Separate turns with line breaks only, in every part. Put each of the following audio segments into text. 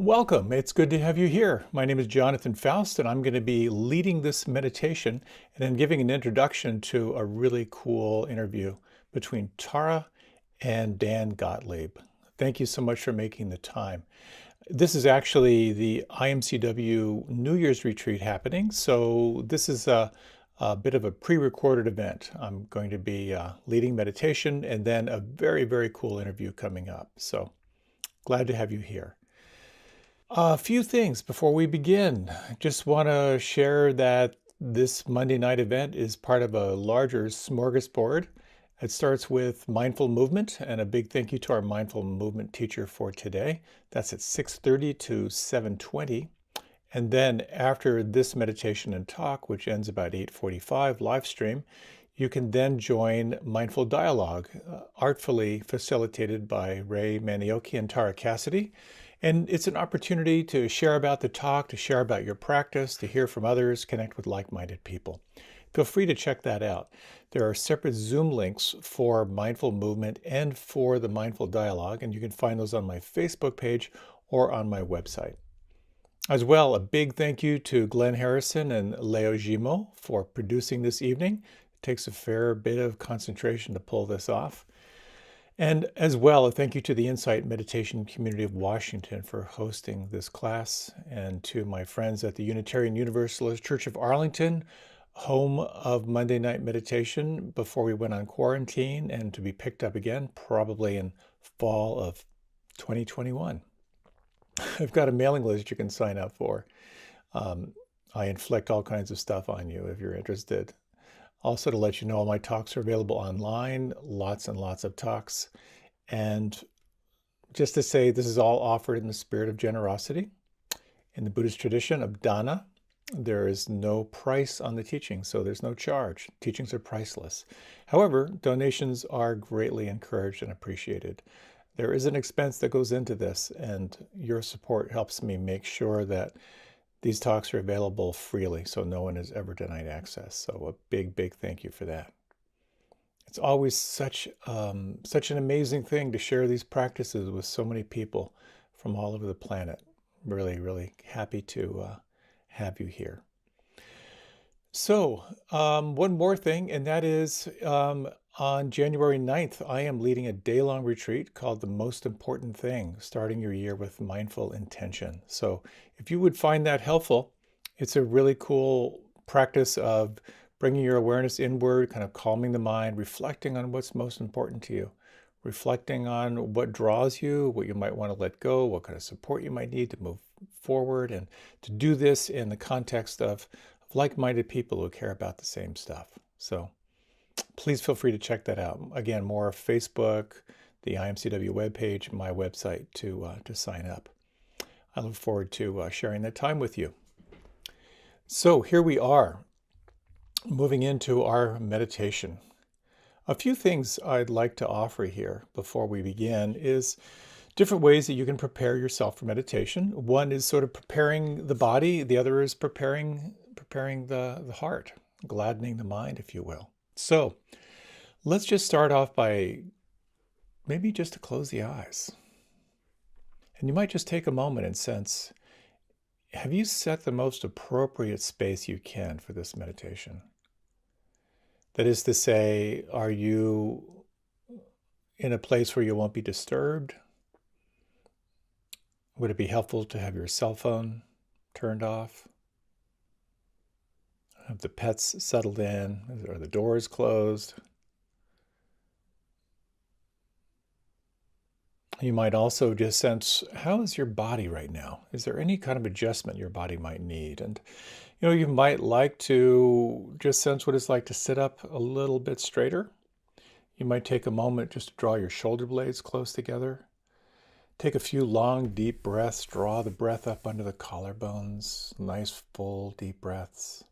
Welcome. It's good to have you here. My name is Jonathan Foust, and I'm going to be leading this meditation and then giving an introduction to a really cool interview between Tara and Dan Gottlieb. Thank you so much for making the time. This is actually the IMCW New Year's retreat happening, so this is a bit of a pre-recorded event. I'm going to be leading meditation and then a very, very cool interview coming up. So glad to have you here. A few things before we begin. Just want to share that this Monday night event is part of a larger smorgasbord. It starts with mindful movement, and a big thank you to our mindful movement teacher for today. That's at 6:30 to 7:20. And then after this meditation and talk, which ends about 8:45 live stream, you can then join Mindful Dialogue, artfully facilitated by Ray Manioki and Tara Cassidy. And it's an opportunity to share about the talk, to share about your practice, to hear from others, connect with like-minded people. Feel free to check that out. There are separate Zoom links for mindful movement and for the mindful dialogue, and you can find those on my Facebook page or on my website. As well, a big thank you to Glenn Harrison and Leo Gimo for producing this evening. It takes a fair bit of concentration to pull this off. And as well, a thank you to the Insight Meditation Community of Washington for hosting this class, and to my friends at the Unitarian Universalist Church of Arlington, home of Monday Night Meditation before we went on quarantine, and to be picked up again probably in fall of 2021. I've got a mailing list you can sign up for. I inflict all kinds of stuff on you if you're interested. Also, to let you know, all my talks are available online, lots and lots of talks. And just to say, this is all offered in the spirit of generosity. In the Buddhist tradition of dana, there is no price on the teaching, so there's no charge. Teachings are priceless. However, donations are greatly encouraged and appreciated. There is an expense that goes into this, and your support helps me make sure that these talks are available freely, so no one is ever denied access. So a big, big thank you for that. It's always such an amazing thing to share these practices with so many people from all over the planet. Really, really happy to have you here. So one more thing, and that is on January 9th, I am leading a day-long retreat called The Most Important Thing, starting your year with mindful intention. So if you would find that helpful, it's a really cool practice of bringing your awareness inward, kind of calming the mind, reflecting on what's most important to you, reflecting on what draws you, what you might want to let go, what kind of support you might need to move forward, and to do this in the context of like-minded people who care about the same stuff. So please feel free to check that out. Again, more Facebook, the IMCW webpage, my website to sign up. I look forward to sharing that time with you. So here we are, moving into our meditation. A few things I'd like to offer here before we begin is different ways that you can prepare yourself for meditation. One is sort of preparing the body. The other is preparing the heart, gladdening the mind, if you will. So let's just start off by maybe just to close the eyes. And you might just take a moment and sense, have you set the most appropriate space you can for this meditation? That is to say, are you in a place where you won't be disturbed? Would it be helpful to have your cell phone turned off? Have the pets settled in? Are the doors closed? You might also just sense, how is your body right now? Is there any kind of adjustment your body might need? And you might like to just sense what it's like to sit up a little bit straighter. You might take a moment just to draw your shoulder blades close together. Take a few long, deep breaths. Draw the breath up under the collarbones. Nice, full, deep breaths.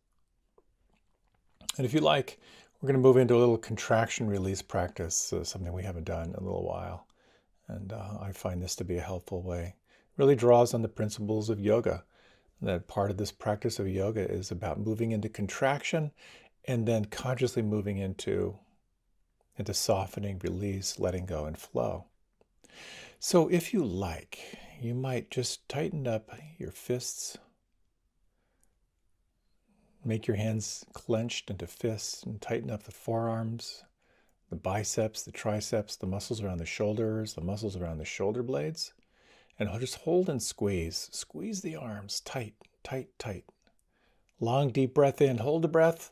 And if you like, we're going to move into a little contraction release practice, something we haven't done in a little while. And I find this to be a helpful way. It really draws on the principles of yoga. That part of this practice of yoga is about moving into contraction and then consciously moving into softening, release, letting go, and flow. So if you like, you might just tighten up your fists. Make your hands clenched into fists and tighten up the forearms, the biceps, the triceps, the muscles around the shoulders, the muscles around the shoulder blades. And just hold and squeeze. Squeeze the arms tight, tight, tight. Long, deep breath in. Hold the breath.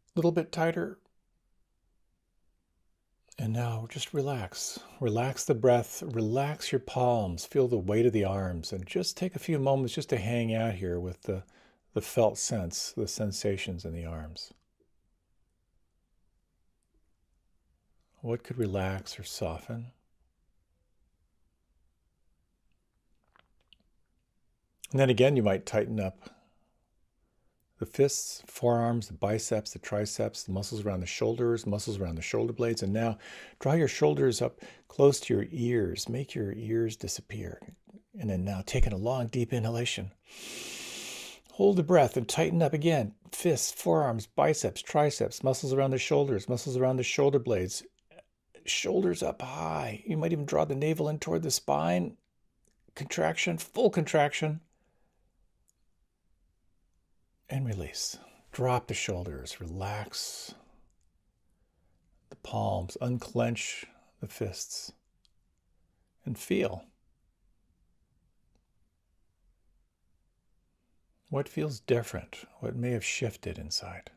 A little bit tighter. And now just relax. Relax the breath. Relax your palms. Feel the weight of the arms. And just take a few moments just to hang out here with the felt sense, the sensations in the arms. What could relax or soften? And then again, you might tighten up the fists, forearms, the biceps, the triceps, the muscles around the shoulders, muscles around the shoulder blades. And now draw your shoulders up close to your ears. Make your ears disappear. And then now taking a long, deep inhalation. Hold the breath and tighten up again. Fists, forearms, biceps, triceps, muscles around the shoulders, muscles around the shoulder blades. Shoulders up high. You might even draw the navel in toward the spine. Contraction, full contraction. And release. Drop the shoulders. Relax the palms. Unclench the fists. And feel. What feels different? What may have shifted inside?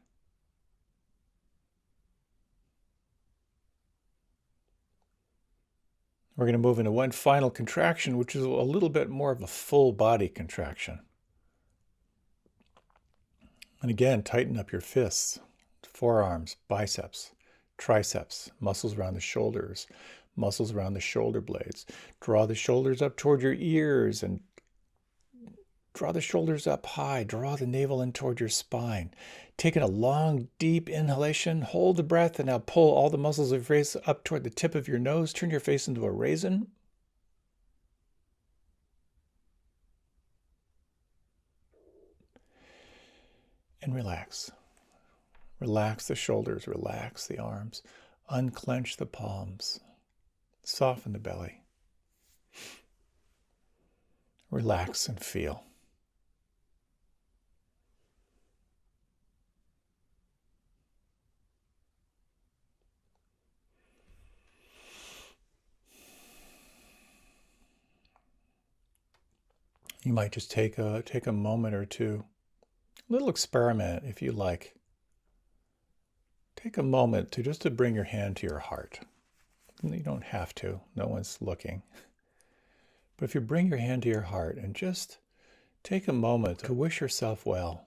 We're going to move into one final contraction, which is a little bit more of a full body contraction. And again, tighten up your fists, forearms, biceps, triceps, muscles around the shoulders, muscles around the shoulder blades. Draw the shoulders up toward your ears and draw the shoulders up high. Draw the navel in toward your spine. Taking a long, deep inhalation, hold the breath, and now pull all the muscles of your face up toward the tip of your nose. Turn your face into a raisin. And relax. Relax the shoulders, relax the arms, unclench the palms, soften the belly. Relax and feel. You might just take a moment or two. A little experiment, if you like. Take a moment to bring your hand to your heart. You don't have to. No one's looking. But if you bring your hand to your heart and just take a moment to wish yourself well.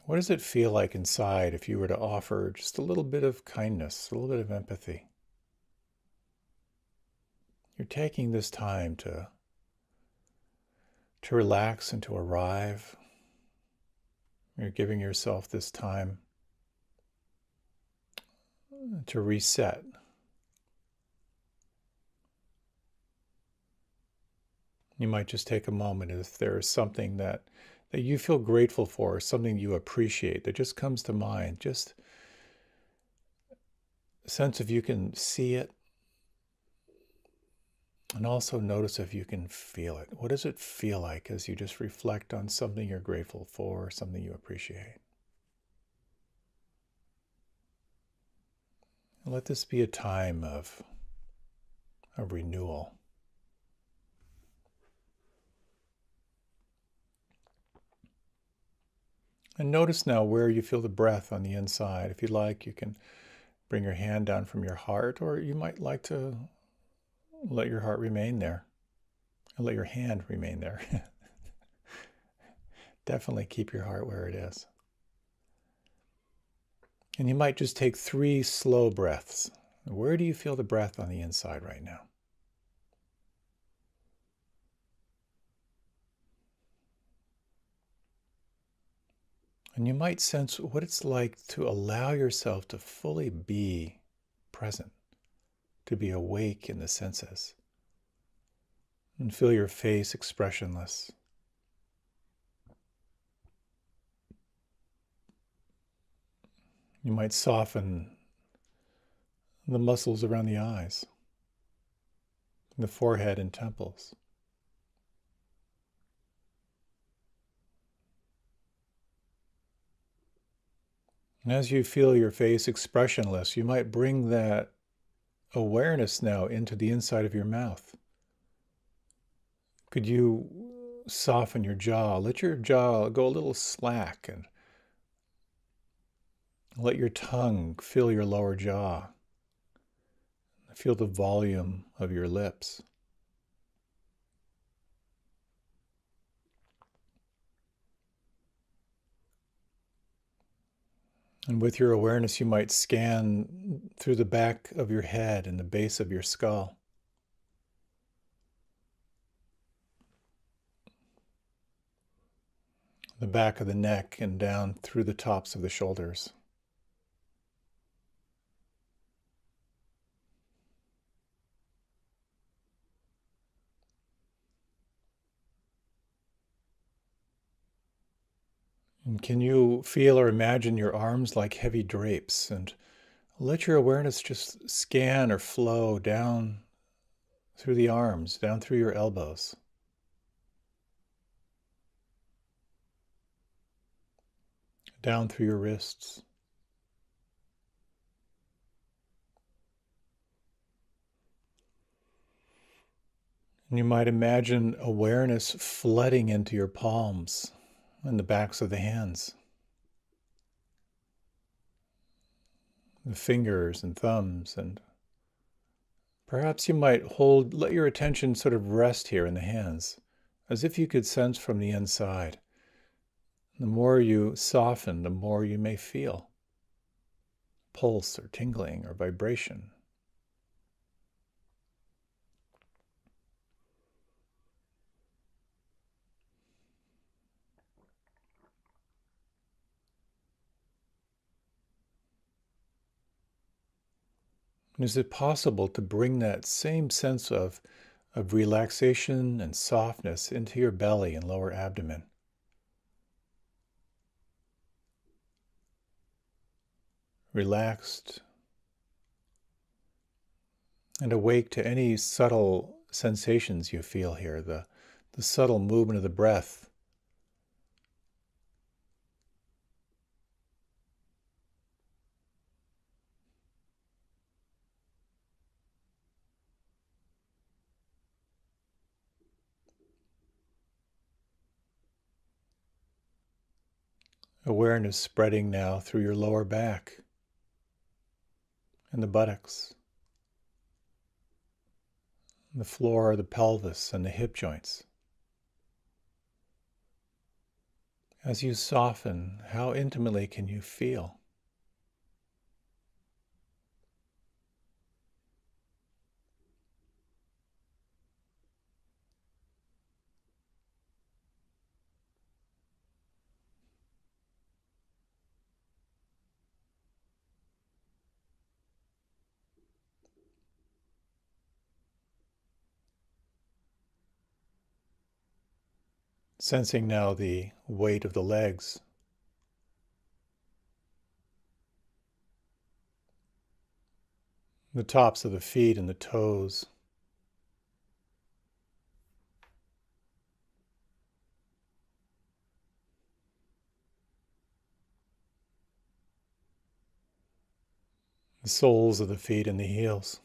What does it feel like inside if you were to offer just a little bit of kindness, a little bit of empathy? You're taking this time to relax and to arrive. You're giving yourself this time to reset. You might just take a moment if there is something that you feel grateful for, something you appreciate that just comes to mind. Just a sense if you can see it. And also notice if you can feel it. What does it feel like as you just reflect on something you're grateful for, something you appreciate? And let this be a time of renewal. And notice now where you feel the breath on the inside. If you'd like, you can bring your hand down from your heart, or you might like to let your heart remain there. And let your hand remain there. Definitely keep your heart where it is. And you might just take 3 slow breaths. Where do you feel the breath on the inside right now? And you might sense what it's like to allow yourself to fully be present, to be awake in the senses. And feel your face expressionless. You might soften the muscles around the eyes, the forehead and temples. And as you feel your face expressionless, you might bring that awareness now into the inside of your mouth. Could you soften your jaw? Let your jaw go a little slack and let your tongue fill your lower jaw. Feel the volume of your lips. And with your awareness, you might scan through the back of your head and the base of your skull. The back of the neck and down through the tops of the shoulders. And can you feel or imagine your arms like heavy drapes, and let your awareness just scan or flow down through the arms, down through your elbows. Down through your wrists. And you might imagine awareness flooding into your palms and the backs of the hands, the fingers and thumbs, and perhaps you might let your attention sort of rest here in the hands, as if you could sense from the inside. The more you soften, the more you may feel pulse or tingling or vibration. And is it possible to bring that same sense of relaxation and softness into your belly and lower abdomen? Relaxed and awake to any subtle sensations you feel here, the subtle movement of the breath. Awareness spreading now through your lower back and the buttocks, the floor, the pelvis, and the hip joints. As you soften, how intimately can you feel? Sensing now the weight of the legs, the tops of the feet and the toes. The soles of the feet and the heels.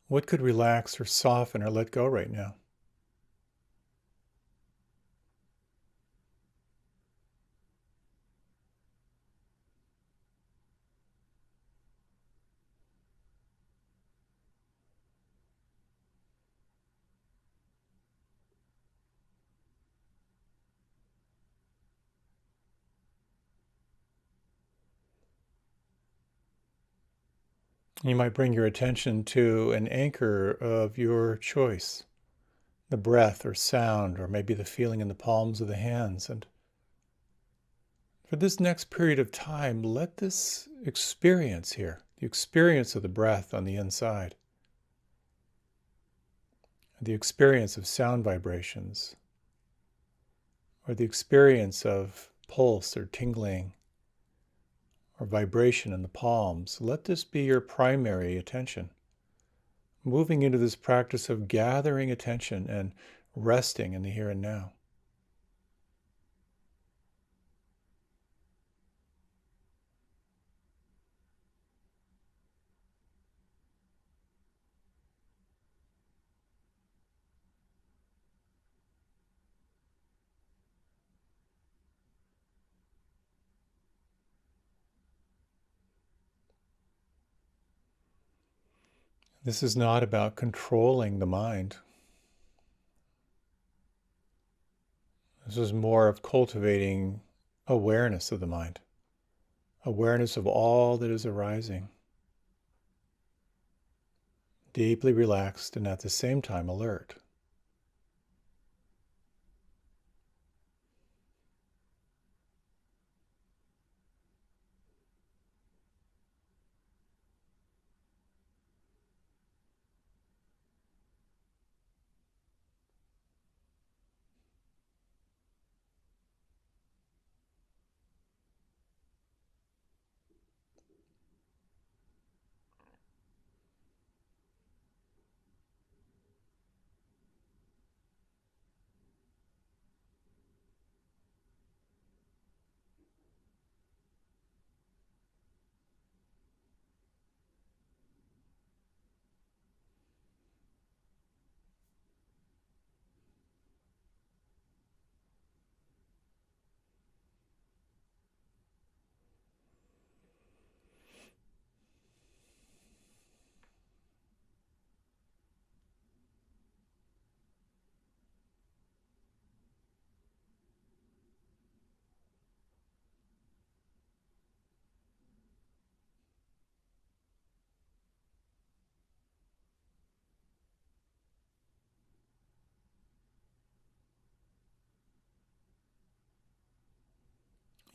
What could relax or soften or let go right now? You might bring your attention to an anchor of your choice, the breath or sound, or maybe the feeling in the palms of the hands. And for this next period of time, let this experience here, the experience of the breath on the inside, the experience of sound vibrations, or the experience of pulse or tingling or vibration in the palms, let this be your primary attention. Moving into this practice of gathering attention and resting in the here and now. This is not about controlling the mind. This is more of cultivating awareness of the mind, awareness of all that is arising, deeply relaxed and at the same time alert.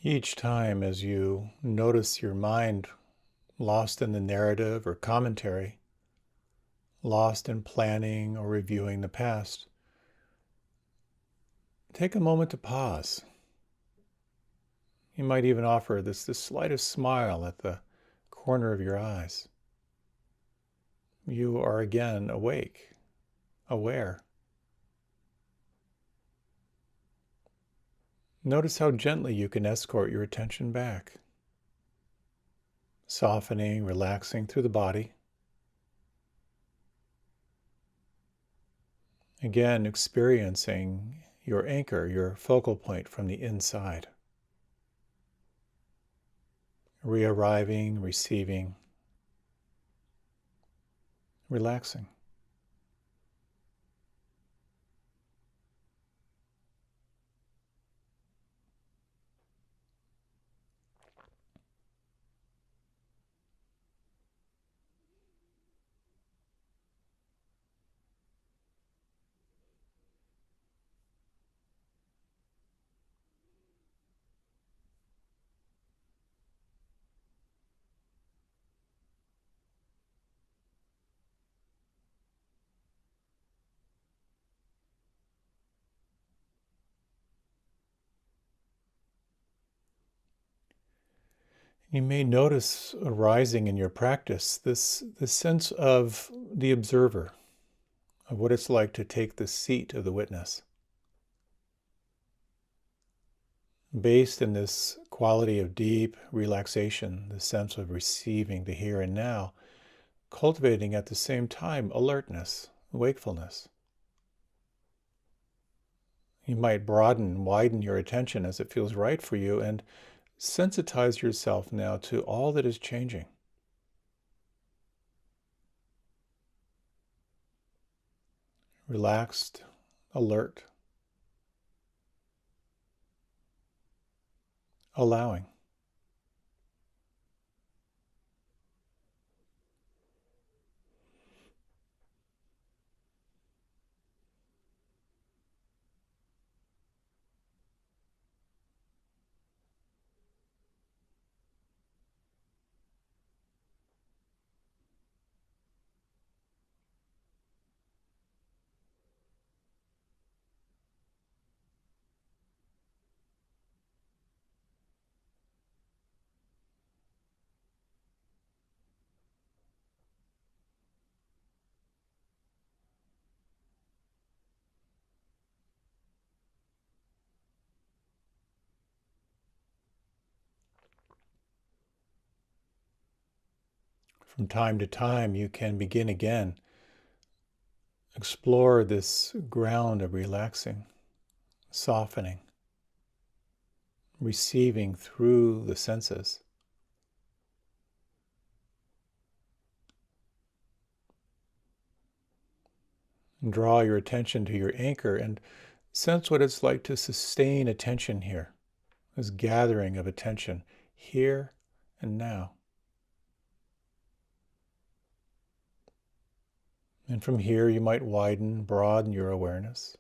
Each time as you notice your mind lost in the narrative or commentary, lost in planning or reviewing the past, take a moment to pause. You might even offer the slightest smile at the corner of your eyes. You are again awake, aware. Notice how gently you can escort your attention back, softening, relaxing through the body. Again, experiencing your anchor, your focal point from the inside. Re-arriving, receiving, relaxing. You may notice arising in your practice this sense of the observer, of what it's like to take the seat of the witness. Based in this quality of deep relaxation, the sense of receiving the here and now, cultivating at the same time alertness, wakefulness. You might broaden, widen your attention as it feels right for you, and sensitize yourself now to all that is changing. Relaxed, alert, allowing. From time to time, you can begin again. Explore this ground of relaxing, softening, receiving through the senses. And draw your attention to your anchor and sense what it's like to sustain attention here, this gathering of attention here and now. And from here, you might broaden your awareness,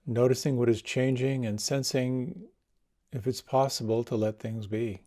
noticing what is changing and sensing if it's possible to let things be.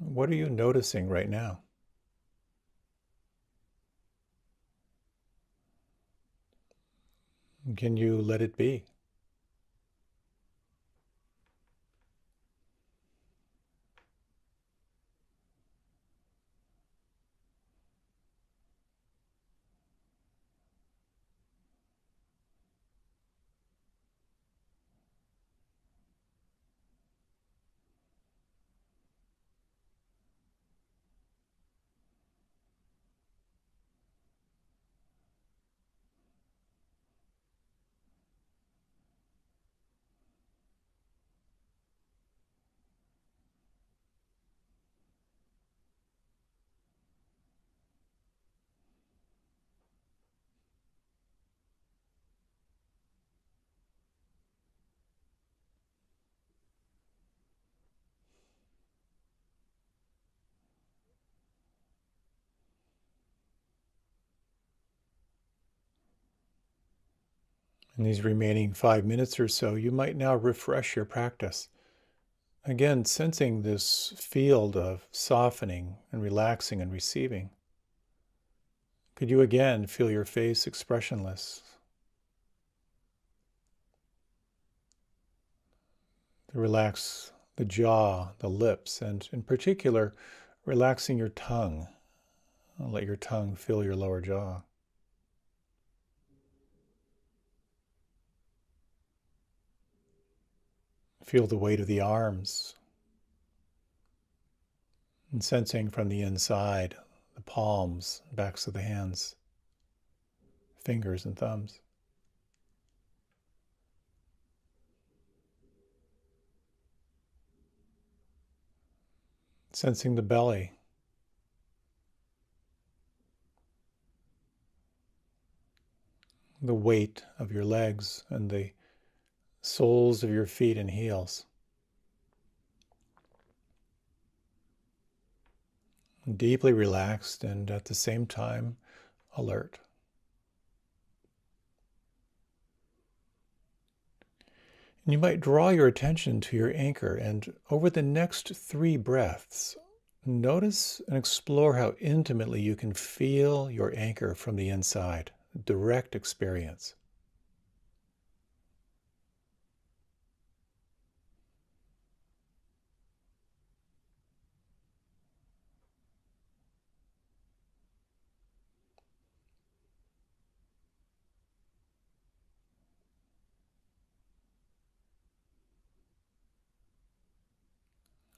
What are you noticing right now? Can you let it be? In these remaining 5 minutes or so, you might now refresh your practice. Again, sensing this field of softening and relaxing and receiving. Could you again feel your face expressionless? Relax the jaw, the lips, and in particular, relaxing your tongue. Let your tongue fill your lower jaw. Feel the weight of the arms, and sensing from the inside, the palms, backs of the hands, fingers and thumbs. Sensing the belly, the weight of your legs and the soles of your feet and heels. Deeply relaxed and at the same time alert. And you might draw your attention to your anchor, and over the next 3 breaths, notice and explore how intimately you can feel your anchor from the inside, direct experience.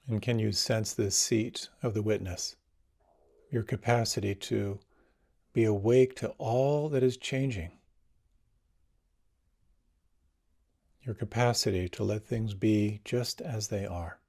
And can you sense the seat of the witness, your capacity to be awake to all that is changing, your capacity to let things be just as they are.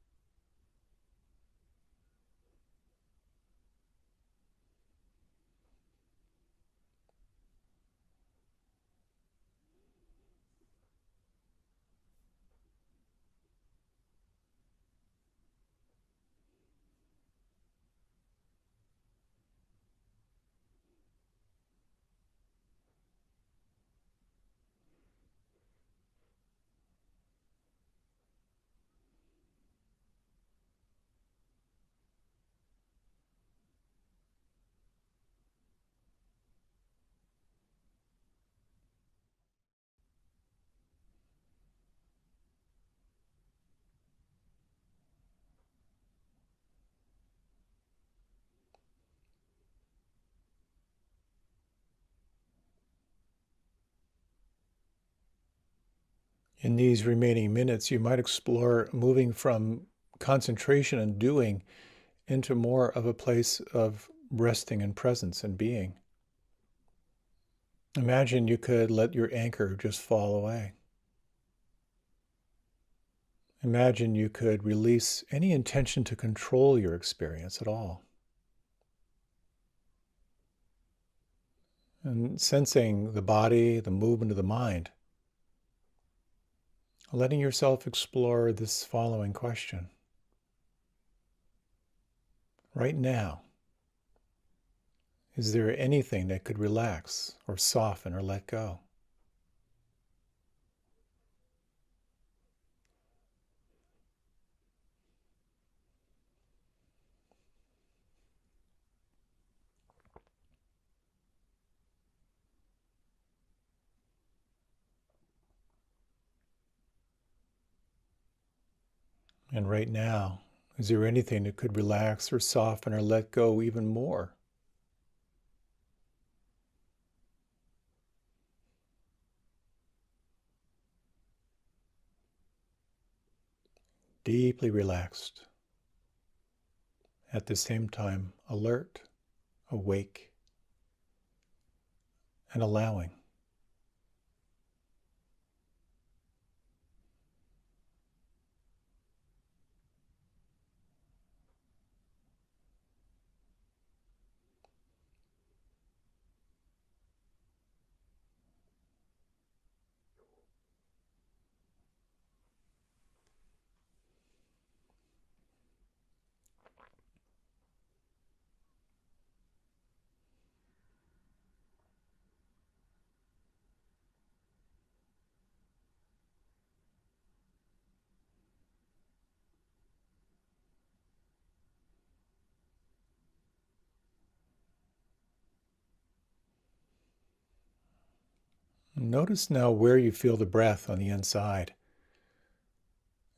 In these remaining minutes, you might explore moving from concentration and doing into more of a place of resting and presence and being. Imagine you could let your anchor just fall away. Imagine you could release any intention to control your experience at all. And sensing the body, the movement of the mind, letting yourself explore this following question. Right now, is there anything that could relax or soften or let go? And right now, is there anything that could relax or soften or let go even more? Deeply relaxed. At the same time, alert, awake, and allowing. Notice now where you feel the breath on the inside.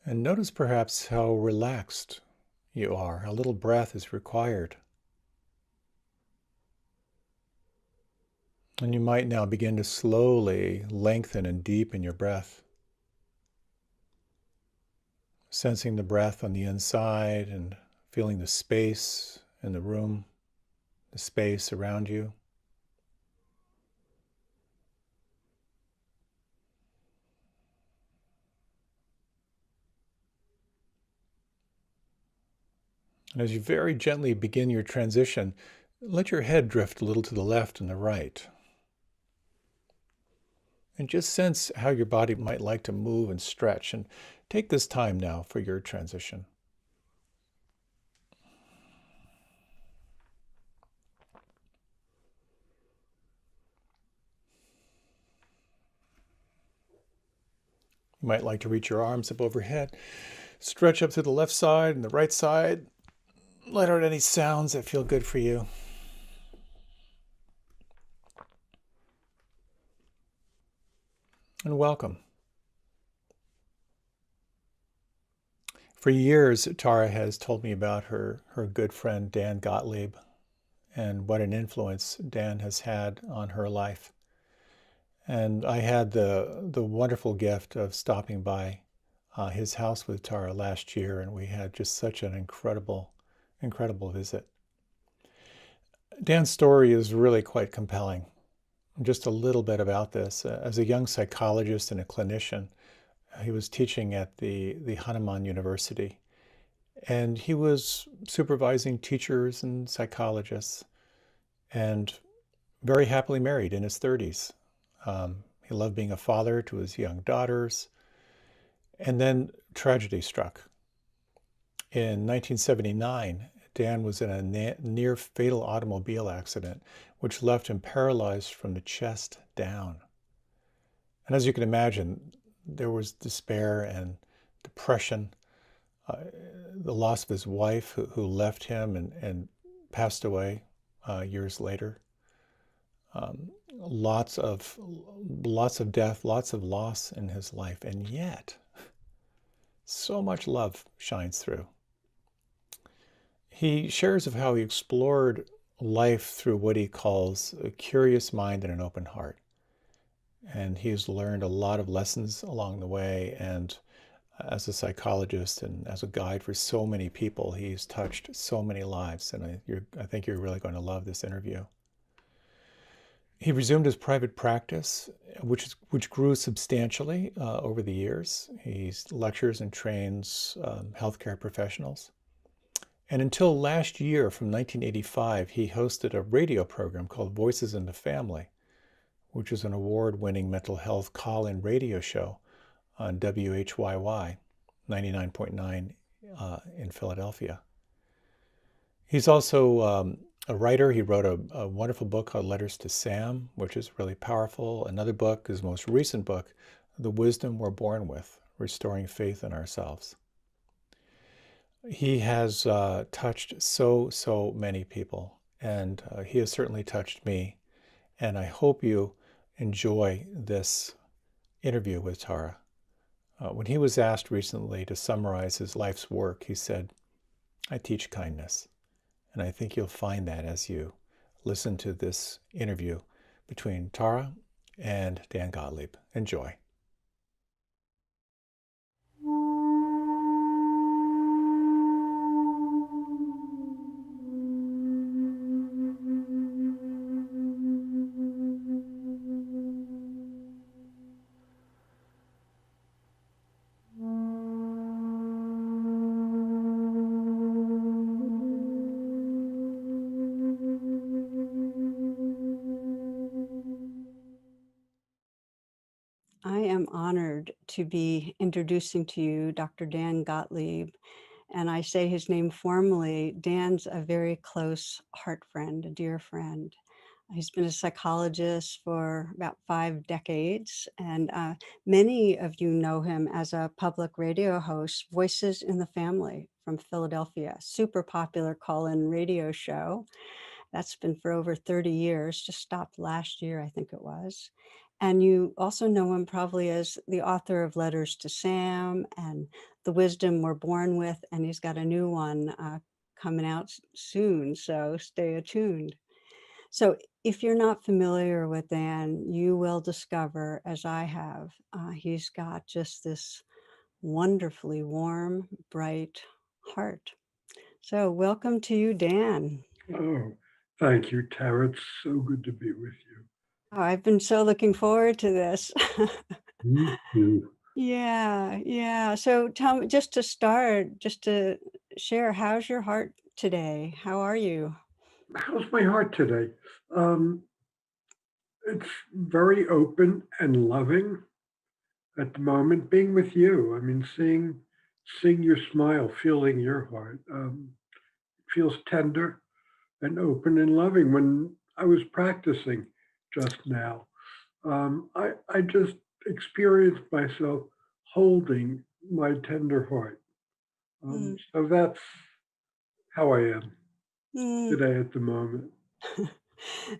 And notice perhaps how relaxed you are. A little breath is required. And you might now begin to slowly lengthen and deepen your breath. Sensing the breath on the inside and feeling the space in the room, the space around you. And as you very gently begin your transition, let your head drift a little to the left and the right. And just sense how your body might like to move and stretch. And take this time now for your transition. You might like to reach your arms up overhead. Stretch up to the left side and the right side. Let out any sounds that feel good for you. And welcome. For years, Tara has told me about her good friend, Dan Gottlieb, and what an influence Dan has had on her life. And I had the wonderful gift of stopping by his house with Tara last year, and we had just such an incredible visit. Dan's story is really quite compelling. Just a little bit about this. As a young psychologist and a clinician, He was teaching at the Hanuman University, and he was supervising teachers and psychologists, and very happily married in his 30s. He loved being a father to his young daughters. And then tragedy struck. In 1979, Dan was in a near fatal automobile accident, which left him paralyzed from the chest down. And as you can imagine, there was despair and depression, the loss of his wife, who left him and passed away years later. Lots of death, lots of loss in his life, and yet so much love shines through. He shares of how he explored life through what he calls a curious mind and an open heart. And he's learned a lot of lessons along the way. And as a psychologist and as a guide for so many people, he's touched so many lives. And I think you're really going to love this interview. He resumed his private practice, which grew substantially over the years. He lectures and trains healthcare professionals. And until last year, from 1985, he hosted a radio program called Voices in the Family, which is an award-winning mental health call-in radio show on WHYY 99.9 in Philadelphia. He's also a writer. He wrote a wonderful book called Letters to Sam, which is really powerful. Another book, his most recent book, The Wisdom We're Born With, Restoring Faith in Ourselves. He has touched so many people, and he has certainly touched me. And I hope you enjoy this interview with Tara. When he was asked recently to summarize his life's work, he said, "I teach kindness." And I think you'll find that as you listen to this interview between Tara and Dan Gottlieb. Enjoy.
I am honored to be introducing to you Dr. Dan Gottlieb, and I say his name formally. Dan's a very close heart friend, a dear friend. He's been a psychologist for about 5 decades, and many of you know him as a public radio host, Voices in the Family from Philadelphia, super popular call-in radio show. That's been for over 30 years, just stopped last year, I think it was. And you also know him probably as the author of Letters to Sam and The Wisdom We're Born With, and he's got a new one coming out soon, so stay attuned. So if you're not familiar with Dan, you will discover, as I have, he's got just this wonderfully warm, bright heart. So welcome to you, Dan.
Oh, thank you, Tara. It's so good to be with you.
Oh, I've been so looking forward to this.
Me too.
Yeah. So tell me, just to start, just to share, how's your heart today? How are you?
How's my heart today? Um, it's very open and loving at the moment. Being with you, I mean, seeing your smile, feeling your heart, feels tender and open and loving. When I was practicing just now, I just experienced myself holding my tender heart.
Mm,
So that's how I am
mm.
today at the moment.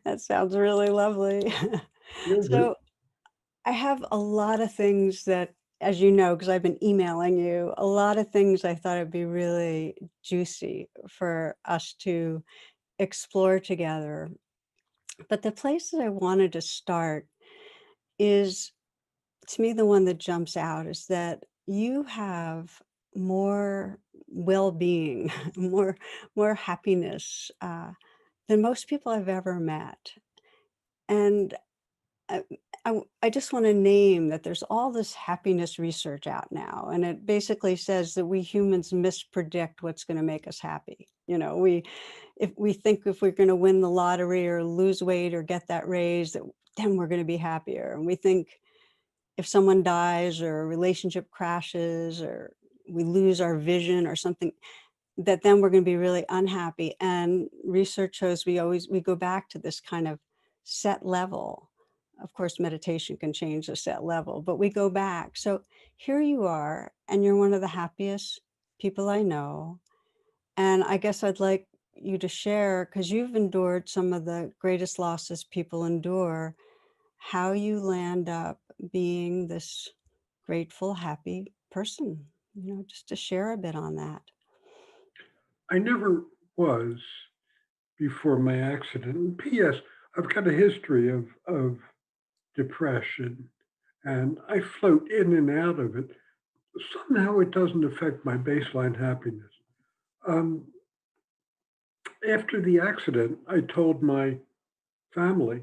That sounds really lovely.
Mhm.
So I have a lot of things that, as you know, because I've been emailing you, a lot of things I thought it'd be really juicy for us to explore together. But the place that I wanted to start is, to me, the one that jumps out is that you have more well-being, more happiness than most people I've ever met. And I, I just want to name that there's all this happiness research out now, and it basically says that we humans mispredict what's going to make us happy. If we think if we're going to win the lottery or lose weight or get that raise, that then we're going to be happier. And we think if someone dies or a relationship crashes or we lose our vision or something, that then we're going to be really unhappy. And research shows we go back to this kind of set level. Of course, meditation can change the set level, but we go back. So here you are, and you're one of the happiest people I know. And I guess I'd like you to share, because you've endured some of the greatest losses people endure, how you land up being this grateful, happy person, just to share a bit on that.
I never was before my accident. And P.S. I've got a history of depression, and I float in and out of it. Somehow it doesn't affect my baseline happiness. After the accident, I told my family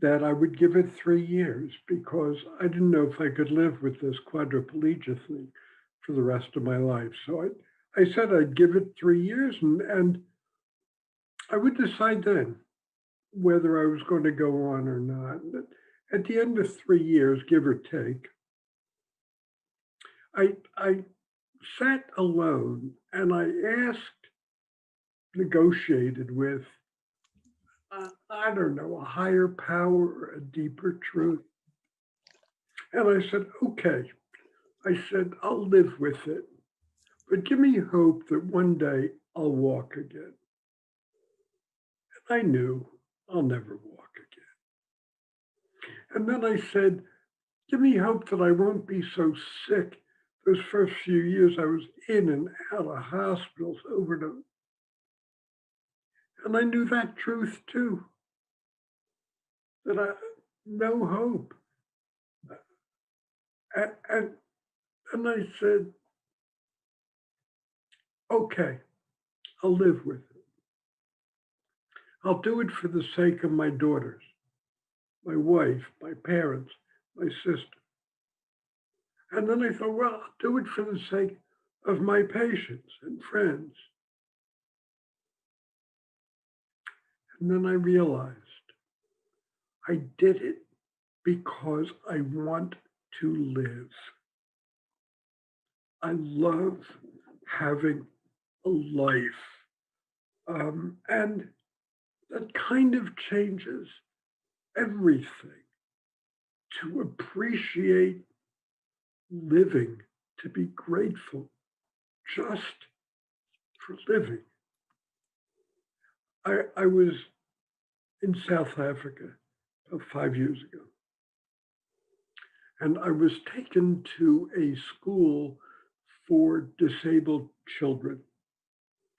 that I would give it 3 years because I didn't know if I could live with this quadriplegia thing for the rest of my life. So I said I'd give it 3 years and I would decide then whether I was going to go on or not. At the end of 3 years, give or take, I sat alone and I negotiated with, I don't know, a higher power, a deeper truth. And I said, okay. I said, I'll live with it, but give me hope that one day I'll walk again. And I knew I'll never walk again. And then I said, give me hope that I won't be so sick. Those first few years I was in and out of hospitals over and over. And I knew that truth too, that I no hope. And I said, okay, I'll live with it. I'll do it for the sake of my daughters, my wife, my parents, my sister. And then I thought, well, I'll do it for the sake of my patients and friends. And then I realized I did it because I want to live. I love having a life. And that kind of changes everything to appreciate living, to be grateful just for living. I was in South Africa about 5 years ago, and I was taken to a school for disabled children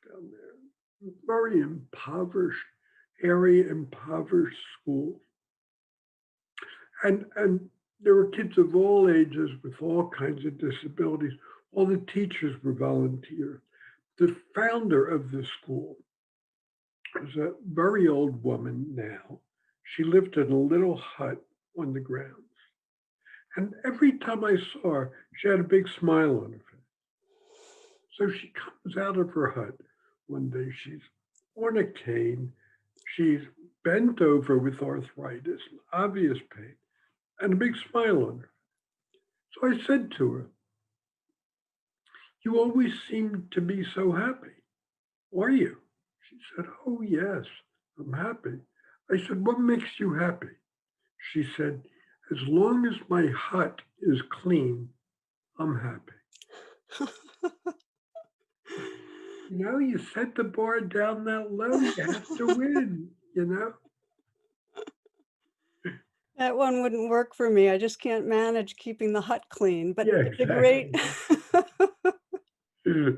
down there, very impoverished area, impoverished school. And there were kids of all ages with all kinds of disabilities. All the teachers were volunteers. The founder of the school was a very old woman now. She lived in a little hut on the grounds. And every time I saw her, she had a big smile on her face. So she comes out of her hut one day. She's on a cane. She's bent over with arthritis and obvious pain, and a big smile on her. So I said to her, you always seem to be so happy. Are you? She said, oh, yes, I'm happy. I said, what makes you happy? She said, as long as my hut is clean, I'm happy. You set the bar down that low, you have to win,
That one wouldn't work for me. I just can't manage keeping the hut clean, but
Yeah,
it's a great.
exactly.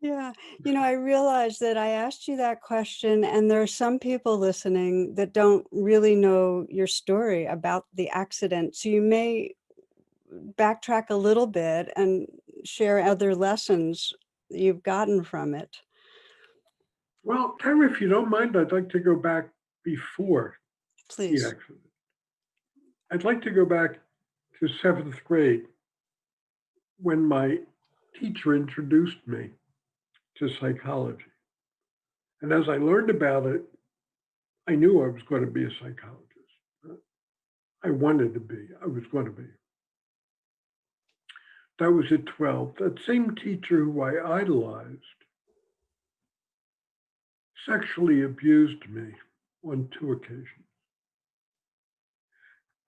Yeah. I realized that I asked you that question, and there are some people listening that don't really know your story about the accident. So you may backtrack a little bit and share other lessons you've gotten from it.
Well, Karen, if you don't mind, I'd like to go back before the
Please.
accident. I'd like to go back to seventh grade when my teacher introduced me to psychology. And as I learned about it, I knew I was going to be a psychologist. I wanted to be, I was going to be. That was at 12. That same teacher who I idolized sexually abused me on 2 occasions.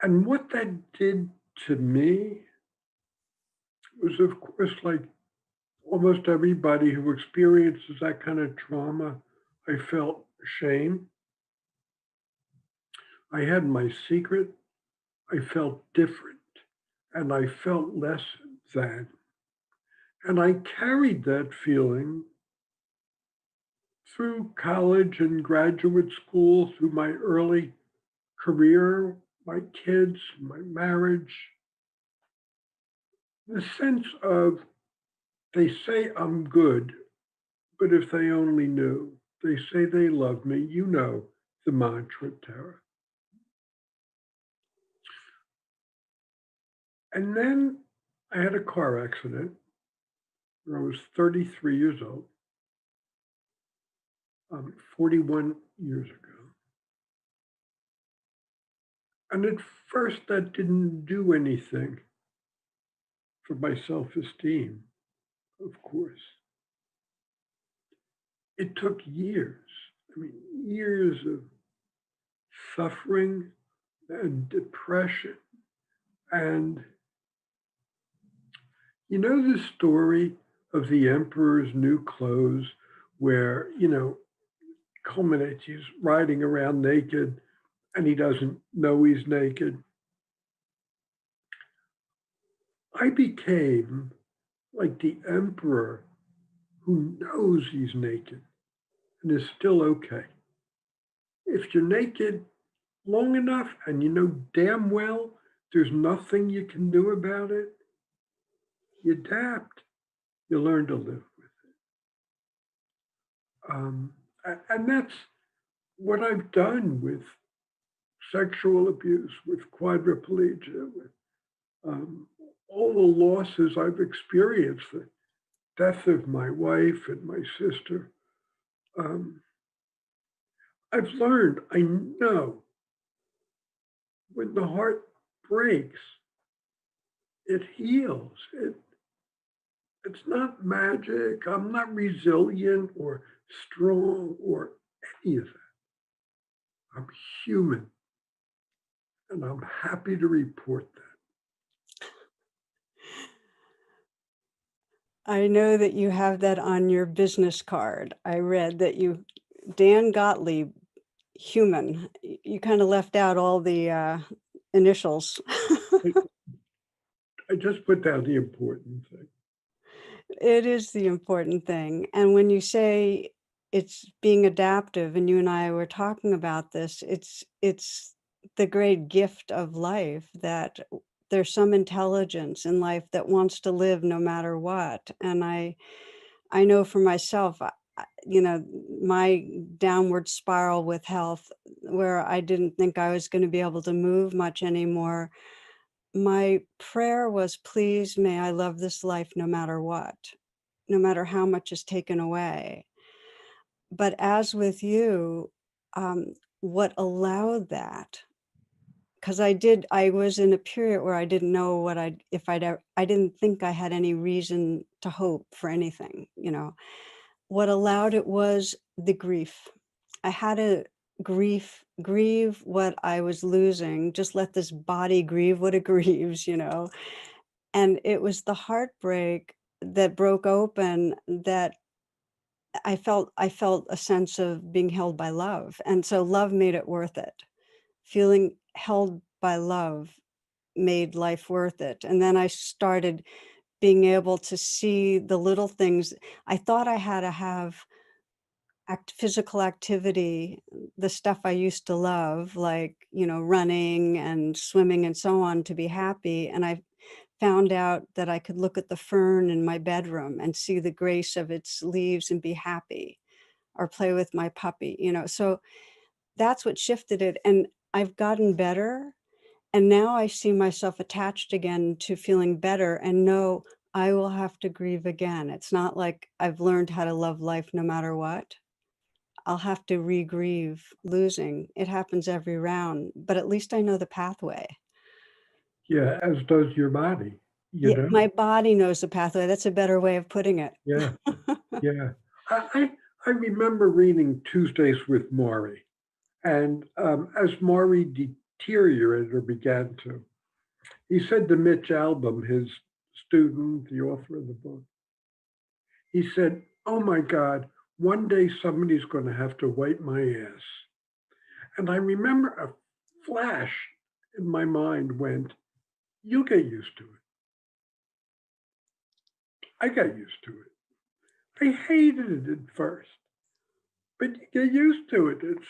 And what that did to me was, of course, like almost everybody who experiences that kind of trauma, I felt shame. I had my secret. I felt different, and I felt less than. And I carried that feeling through college and graduate school, through my early career, my kids, my marriage. The sense of, they say I'm good, but if they only knew, they say they love me, you know the mantra, Tara. And then I had a car accident when I was 33 years old, 41 years ago. And at first, that didn't do anything for my self-esteem, of course. It took years, years of suffering and depression. And you know the story of the emperor's new clothes, where, culminates, he's riding around naked and he doesn't know he's naked. I became like the emperor who knows he's naked and is still okay. If you're naked long enough and you know damn well there's nothing you can do about it, you adapt, you learn to live with it. And that's what I've done with sexual abuse, with quadriplegia, with all the losses I've experienced, the death of my wife and my sister. I've learned, I know when the heart breaks, it heals. It's not magic. I'm not resilient or strong or any of that. I'm human. And I'm happy to report that.
I know that you have that on your business card. I read that you, Dan Gottlieb, human. You kind of left out all the initials.
I just put down the important thing.
It is the important thing. And when you say it's being adaptive, and you and I were talking about this, it's the great gift of life that there's some intelligence in life that wants to live no matter what. And I know for myself, my downward spiral with health, where I didn't think I was going to be able to move much anymore. My prayer was, please, may I love this life no matter what, no matter how much is taken away. But as with you, what allowed that, because I was in a period where I didn't know I didn't think I had any reason to hope for anything, What allowed it was the grief. I had to grieve what I was losing, just let this body grieve what it grieves, And it was the heartbreak that broke open that I felt a sense of being held by love. And so love made it worth it. Feeling held by love made life worth it. And then I started being able to see the little things. I thought I had to have physical activity, the stuff I used to love, like, running and swimming and so on, to be happy. And I found out that I could look at the fern in my bedroom and see the grace of its leaves and be happy, or play with my puppy, So that's what shifted it. And I've gotten better. And now I see myself attached again to feeling better and know I will have to grieve again. It's not like I've learned how to love life no matter what. I'll have to re-grieve losing. It happens every round, but at least I know the pathway.
Yeah, as does your body, you
Yeah,
know?
my body knows the pathway. That's a better way of putting it.
Yeah, yeah. I remember reading Tuesdays with Maury, and as Maury deteriorated or began to, he said to Mitch Albom, his student, the author of the book, he said, "Oh my God, one day somebody's going to have to wipe my ass." And I remember a flash in my mind went, "You'll get used to it." I got used to it. I hated it at first, but you get used to it. It's,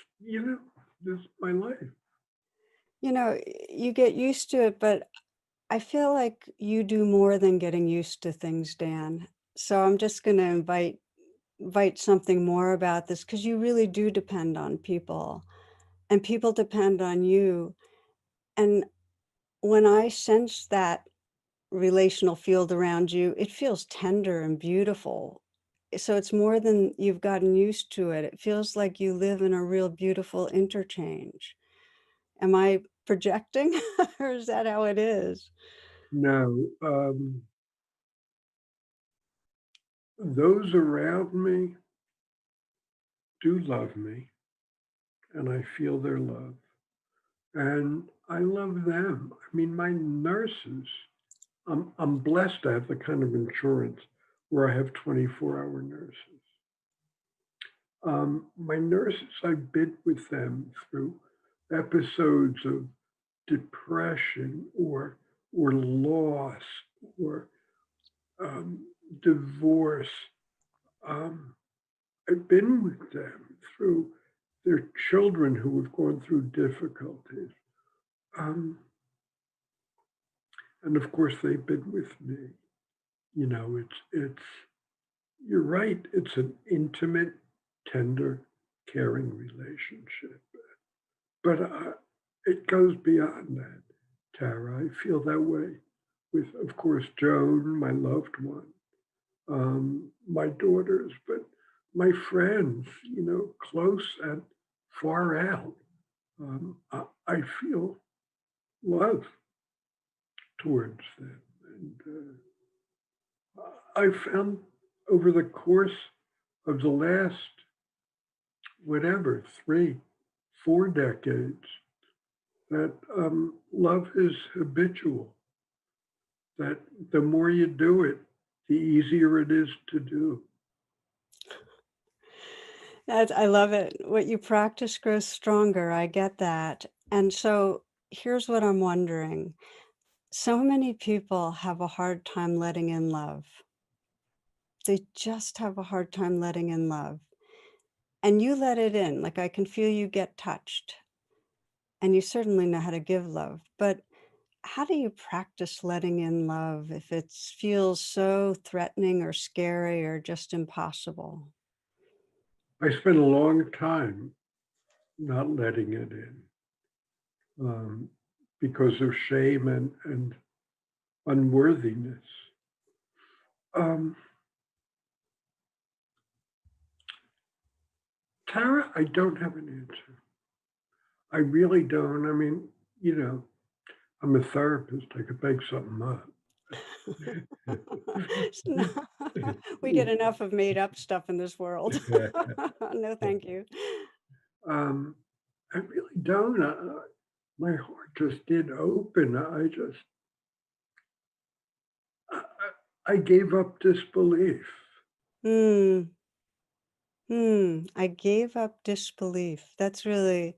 this is my life.
You get used to it, but I feel like you do more than getting used to things, Dan. So I'm just going to invite something more about this because you really do depend on people and people depend on you. And when I sense that relational field around you, it feels tender and beautiful. So it's more than you've gotten used to it. It feels like you live in a real beautiful interchange. Am I projecting or is that how it is?
No, those around me do love me, and I feel their love, and I love them. I mean, my nurses, I'm blessed to have the kind of insurance where I have 24-hour nurses. My nurses, I've been with them through episodes of depression or loss or divorce. Um, I've been with them through their children who have gone through difficulties. Um, and of course, they've been with me. It's, you're right. It's an intimate, tender, caring relationship. But it goes beyond that, Tara. I feel that way with, of course, Joan, my loved one, my daughters, but my friends, close and far out. I feel love towards them. And I found over the course of the last, whatever, 3, 4 decades, that love is habitual, that the more you do it, the easier it is to do.
I love it. What you practice grows stronger. I get that. And so here's what I'm wondering. So many people have a hard time letting in love. They just have a hard time letting in love. And you let it in. Like I can feel you get touched. And you certainly know how to give love. But how do you practice letting in love if it feels so threatening or scary or just impossible?
I spent a long time not letting it in because of shame and unworthiness. Um, Tara, I don't have an answer. I really don't. I mean, I'm a therapist. I could make something up.
We get enough of made up stuff in this world. No, thank you.
I really don't. My heart just did open. I gave up disbelief.
Hmm. I gave up disbelief. That's really,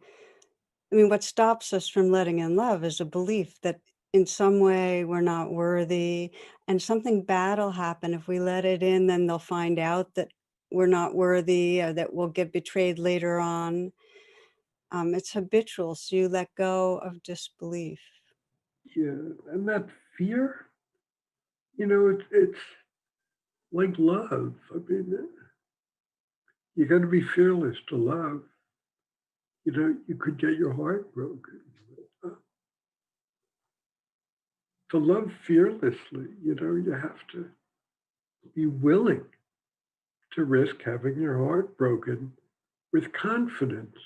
I mean, what stops us from letting in love is a belief that in some way we're not worthy and something bad will happen. If we let it in, then they'll find out that we're not worthy or that we'll get betrayed later on. It's habitual, so you let go of disbelief.
Yeah, and that fear, it's like love. I mean, you got to be fearless to love. You could get your heart broken. to love fearlessly, you have to be willing to risk having your heart broken with confidence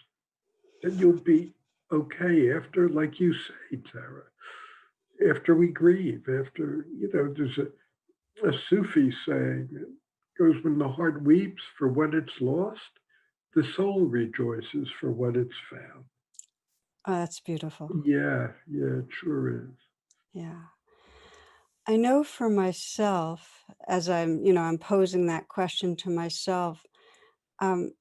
that you'll be okay after, like you say, Tara, after we grieve, after, there's a Sufi saying, it goes, when the heart weeps for what it's lost, the soul rejoices for what it's found.
Oh, that's beautiful.
Yeah, it sure is.
Yeah. I know for myself, as I'm posing that question to myself, um,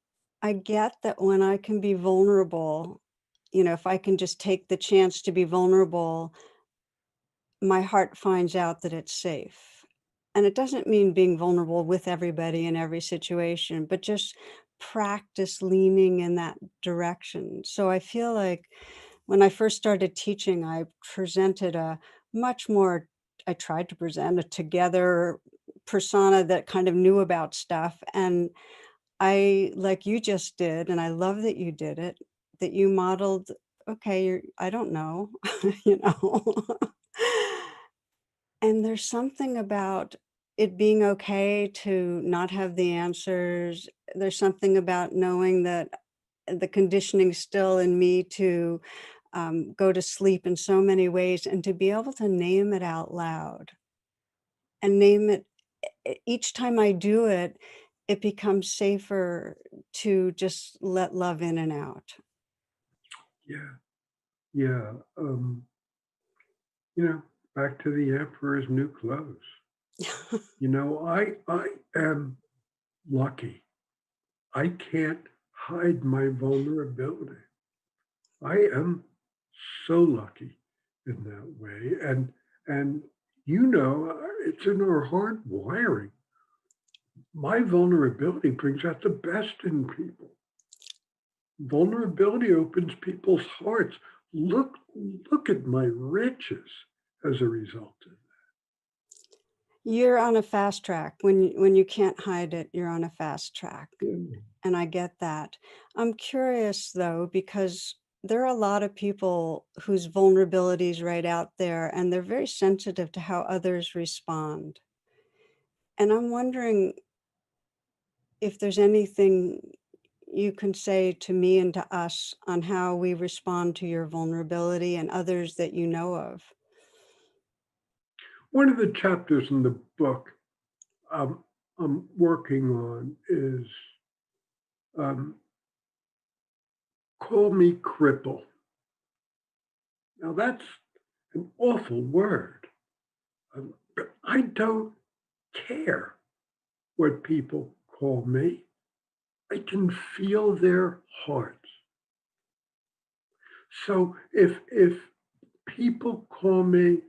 I get that when I can be vulnerable, if I can just take the chance to be vulnerable, my heart finds out that it's safe. And it doesn't mean being vulnerable with everybody in every situation, but just practice leaning in that direction. So I feel like when I first started teaching, I presented a much more, I tried to present a together persona that kind of knew about stuff. And I, like you just did, and I love that you did it, that you modeled, okay, I don't know, you know. And there's something about it being okay to not have the answers. There's something about knowing that the conditioning still in me to go to sleep in so many ways, and to be able to name it out loud and name it each time I do it, it becomes safer to just let love in and out.
Yeah, yeah. Back to the emperor's new clothes. I am lucky. I can't hide my vulnerability. I am so lucky in that way. And it's in our hard wiring. My vulnerability brings out the best in people. Vulnerability opens people's hearts. Look at my riches as a result of
You're on a fast track. When you can't hide it, you're on a fast track.
that.
And I get that. I'm curious though, because there are a lot of people whose vulnerability is right out there, and they're very sensitive to how others respond. And I'm wondering if there's anything you can say to me and to us on how we respond to your vulnerability and others that you know of.
One of the chapters in the book I'm working on is um, call me cripple. Now that's an awful word, but I don't care what people call me. I can feel their hearts. So if people call me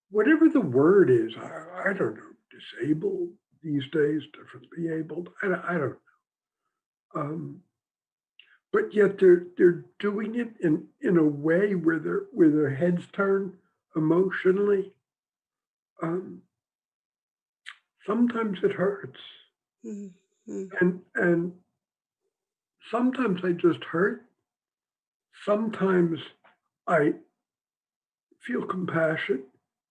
whatever the word is, I don't know, disabled these days, differently abled, I don't know. But yet they're doing it in a way where their heads turn emotionally. Um, Sometimes it hurts,
Mhm.
and sometimes I just hurt. Sometimes I feel compassion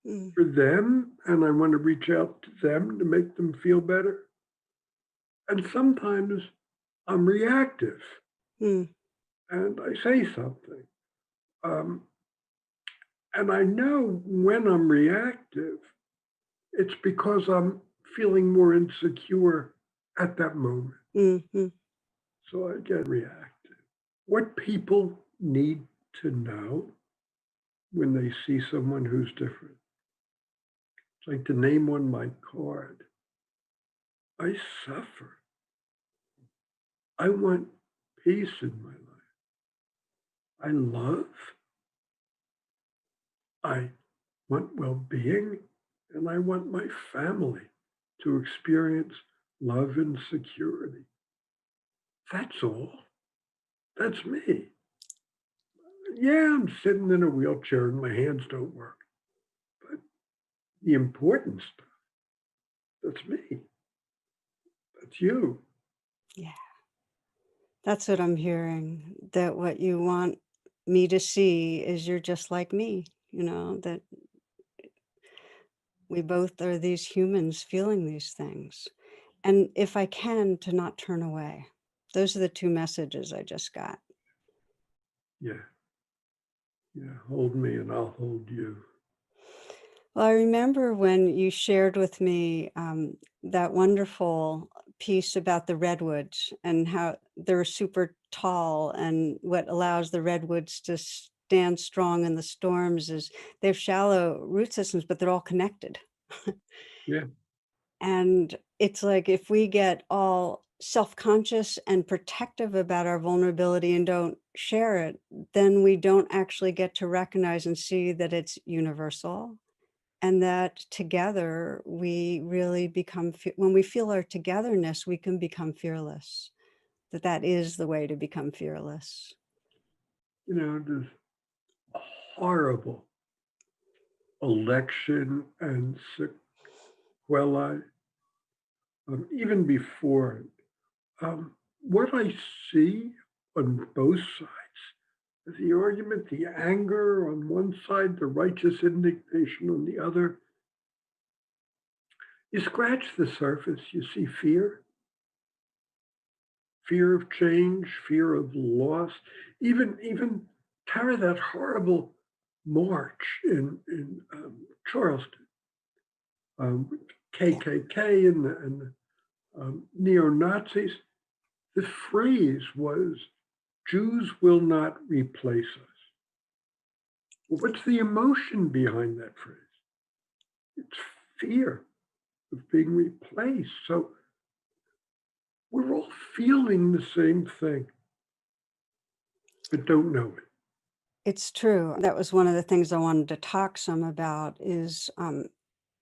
Mm,
for them, and I want to reach out to them to make them feel better. And sometimes I'm reactive,
mm,
and I say something. Um, and I know when I'm reactive, it's because I'm feeling more insecure at that moment.
mhm.
So I get reactive. What people need to know when they see someone who's different, it's like the name on my card. I suffer. I want peace in my life. I love. I want well being. And I want my family to experience love and security. That's all. That's me. Yeah, I'm sitting in a wheelchair and my hands don't work. But the important stuff, that's me. That's you.
Yeah, that's what I'm hearing. That what you want me to see is you're just like me, that We both are these humans feeling these things. And if I can, to not turn away. Those are the two messages I just got.
Yeah. Yeah. Hold me and I'll hold you.
Well, I remember when you shared with me that wonderful piece about the redwoods and how they're super tall, and what allows the redwoods to stand strong in the storms is they have shallow root systems, but they're all connected.
Yeah.
And it's like if we get all self-conscious and protective about our vulnerability and don't share it, then we don't actually get to recognize and see that it's universal, and that together we really become when we feel our togetherness, we can become fearless. That is the way to become fearless.
This horrible election and sequelae, even before it. What I see on both sides, the argument, the anger on one side, the righteous indignation on the other, you scratch the surface, you see fear of change, fear of loss, even Tara, that horrible march in Charleston,
Yeah.
KKK and neo-Nazis. The phrase was, Jews will not replace us. Well, what's the emotion behind that phrase? It's fear of being replaced. So we're all feeling the same thing, but don't know it.
It's true. That was one of the things I wanted to talk some about is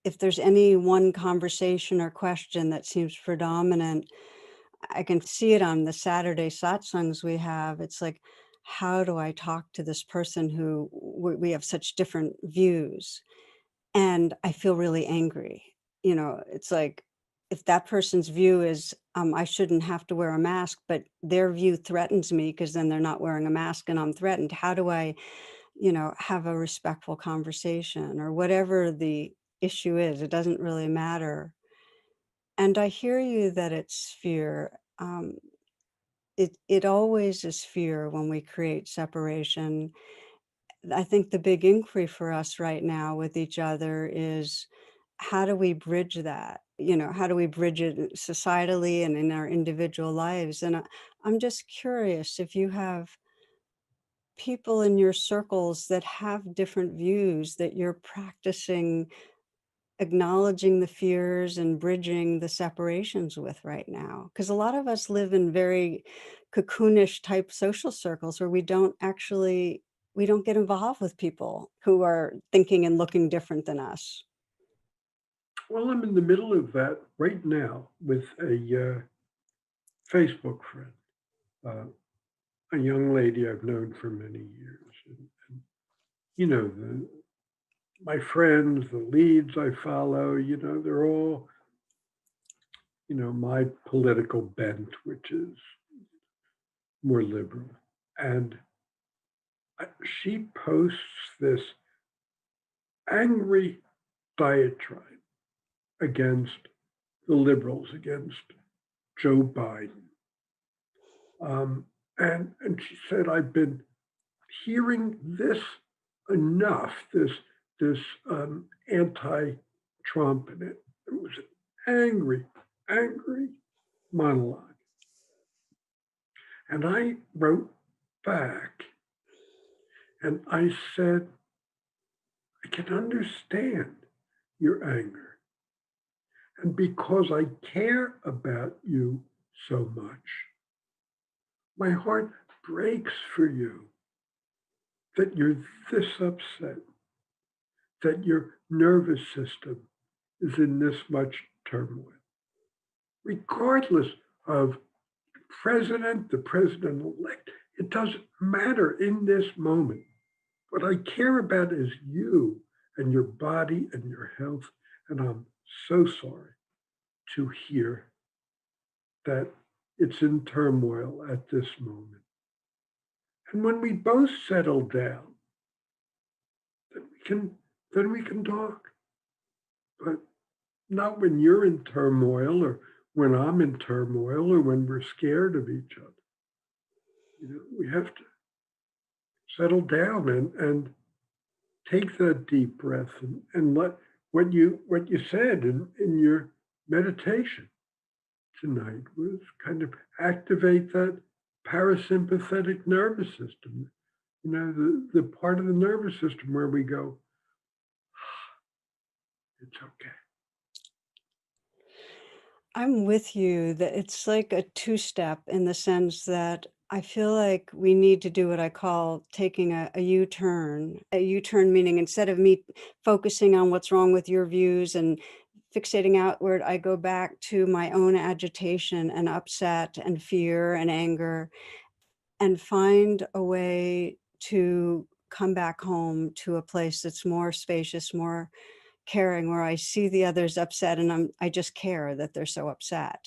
if there's any one conversation or question that seems predominant, I can see it on the Saturday satsangs we have. It's like, how do I talk to this person who we have such different views? And I feel really angry. It's like, if that person's view is I shouldn't have to wear a mask, but their view threatens me because then they're not wearing a mask and I'm threatened. How do I, have a respectful conversation or whatever the issue is? It doesn't really matter. And I hear you that it's fear. It always is fear when we create separation. I think the big inquiry for us right now with each other is, how do we bridge that? How do we bridge it societally and in our individual lives? And I'm just curious if you have people in your circles that have different views that you're practicing acknowledging the fears and bridging the separations with right now. Because a lot of us live in very cocoonish type social circles where we don't get involved with people who are thinking and looking different than us.
Well, I'm in the middle of that right now with a Facebook friend, uh, a young lady I've known for many years. And my friends, the leads I follow, they're all, my political bent, which is more liberal. And she posts this angry diatribe against the liberals, against Joe Biden. And she said, I've been hearing this enough, this anti-Trump, and it was an angry monologue. And I wrote back and I said, I can understand your anger. And because I care about you so much, my heart breaks for you that you're this upset, that your nervous system is in this much turmoil. Regardless of the president-elect, it doesn't matter in this moment. What I care about is you and your body and your health. And I'm so sorry to hear that it's in turmoil at this moment. And when we both settle down, then we can talk. but not when you're in turmoil or when I'm in turmoil or when we're scared of each other. We have to settle down and take that deep breath and let what you said in your meditation tonight was kind of activate that parasympathetic nervous system, the part of the nervous system where we go, it's okay.
I'm with you that it's like a two-step in the sense that I feel like we need to do what I call taking a U-turn. A U-turn meaning instead of me focusing on what's wrong with your views and fixating outward, I go back to my own agitation and upset and fear and anger and find a way to come back home to a place that's more spacious, more caring, where I see the others upset and I just care that they're so upset.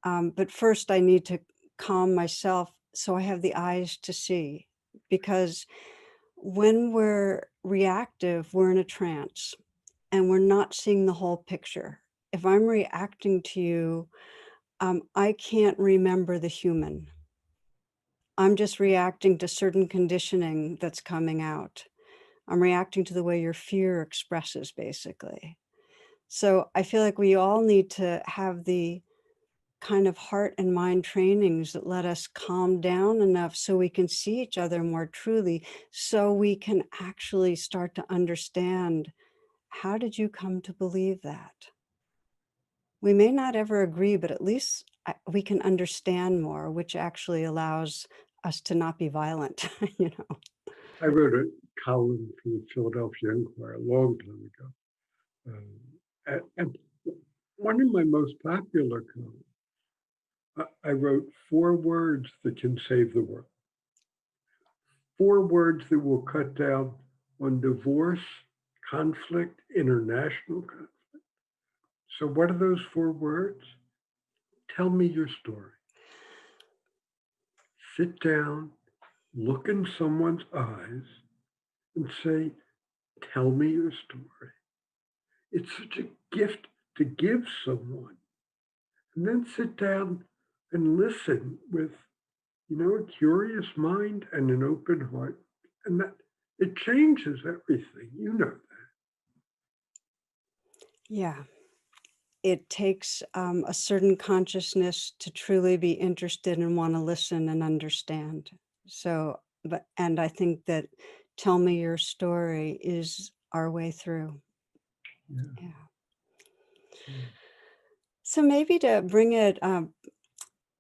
But first I need to calm myself so I have the eyes to see, because when we're reactive, we're in a trance and we're not seeing the whole picture. If I'm reacting to you, I can't remember the human. I'm just reacting to certain conditioning that's coming out. I'm reacting to the way your fear expresses, basically. So I feel like we all need to have the kind of heart and mind trainings that let us calm down enough so we can see each other more truly, so we can actually start to understand, how did you come to believe that? We may not ever agree, but at least we can understand more, which actually allows us to not be violent, you know?
I wrote a column for the Philadelphia Inquirer a long time ago. And one of my most popular columns, I wrote 4 words that can save the world. 4 words that will cut down on divorce, conflict, international conflict. So what are those 4 words? Tell me your story. Sit down, look in someone's eyes, and say, tell me your story. It's such a gift to give someone. And then sit down and listen with, a curious mind and an open heart. And that it changes everything. You know that.
Yeah. It takes a certain consciousness to truly be interested and want to listen and understand. So, and I think that tell me your story is our way through.
Yeah.
Yeah.
Yeah.
So maybe to bring it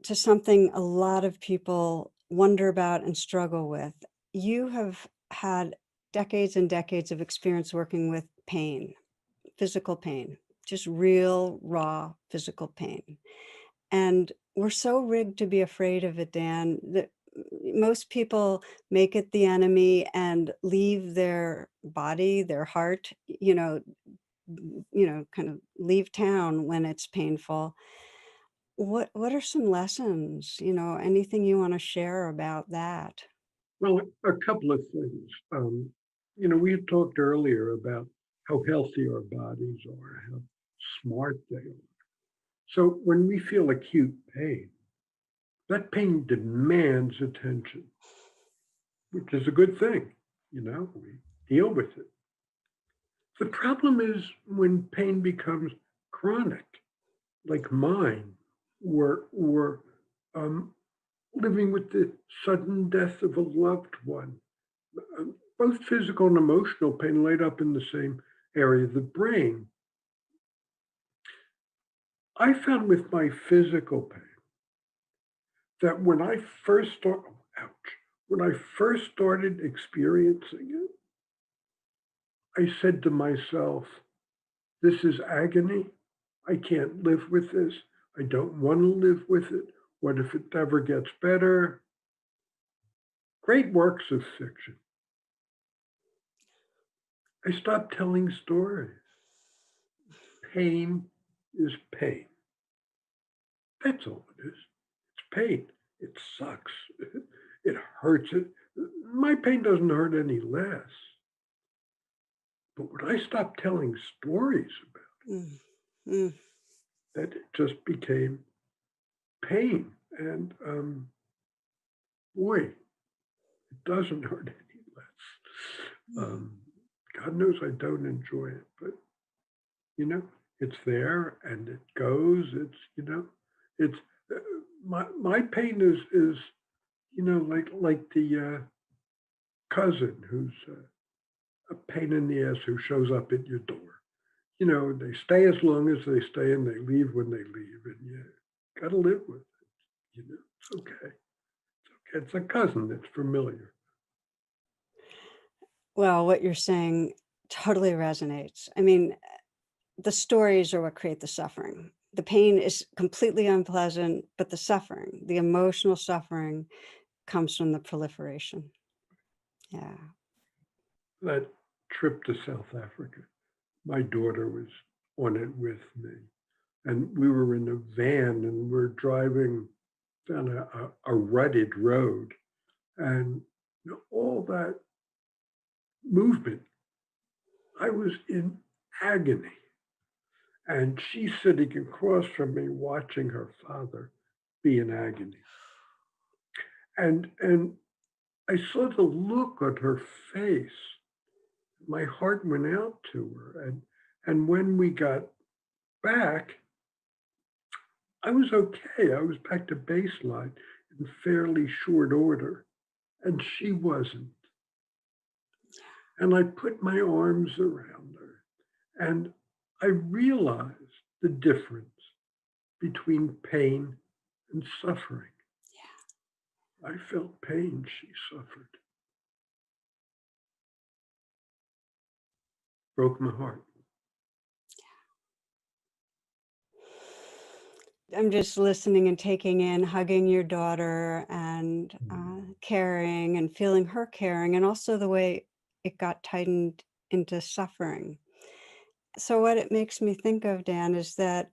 to something a lot of people wonder about and struggle with, you have had decades and decades of experience working with pain, physical pain, just real, raw physical pain. And we're so rigged to be afraid of it, Dan, that most people make it the enemy and leave their body, their heart, kind of leave town when it's painful. What are some lessons, anything you want to share about that?
Well, a couple of things. We had talked earlier about how healthy our bodies are, how smart they are. So when we feel acute pain, that pain demands attention, which is a good thing. We deal with it. The problem is when pain becomes chronic, like mine, or living with the sudden death of a loved one, both physical and emotional pain laid up in the same area of the brain. I found with my physical pain that when I first started experiencing it, I said to myself, this is agony. I can't live with this. I don't want to live with it. What if it ever gets better? Great works of fiction. I stopped telling stories. Pain is pain. That's all it is. It's pain. It sucks. It hurts. My pain doesn't hurt any less. But when I stopped telling stories about
Mm, mm,
that, it just became pain. And boy, it doesn't hurt any less.
mm.
God knows I don't enjoy it, but you know, it's there and it goes. It's it's uh, my pain is like the cousin who's a pain in the ass who shows up at your door. They stay as long as they stay and they leave when they leave, and you got to live with it. It's okay. It's a cousin that's familiar.
Well, what you're saying totally resonates. I mean, the stories are what create the suffering. The pain is completely unpleasant, but the suffering, the emotional suffering, comes from the proliferation. Yeah.
That trip to South Africa, my daughter was on it with me, and we were in a van and we're driving down a rutted road, and all that movement, I was in agony. And she's sitting across from me watching her father be in agony. And I saw the look on her face. My heart went out to her. And when we got back, I was okay. I was back to baseline in fairly short order. And she wasn't. And I put my arms around her and I realized the difference between pain and suffering. I felt pain, she suffered. Broke my heart.
I'm just listening and taking in, hugging your daughter and
Mm.
caring and feeling her caring, and also the way it got tightened into suffering. So, what it makes me think of, Dan, is that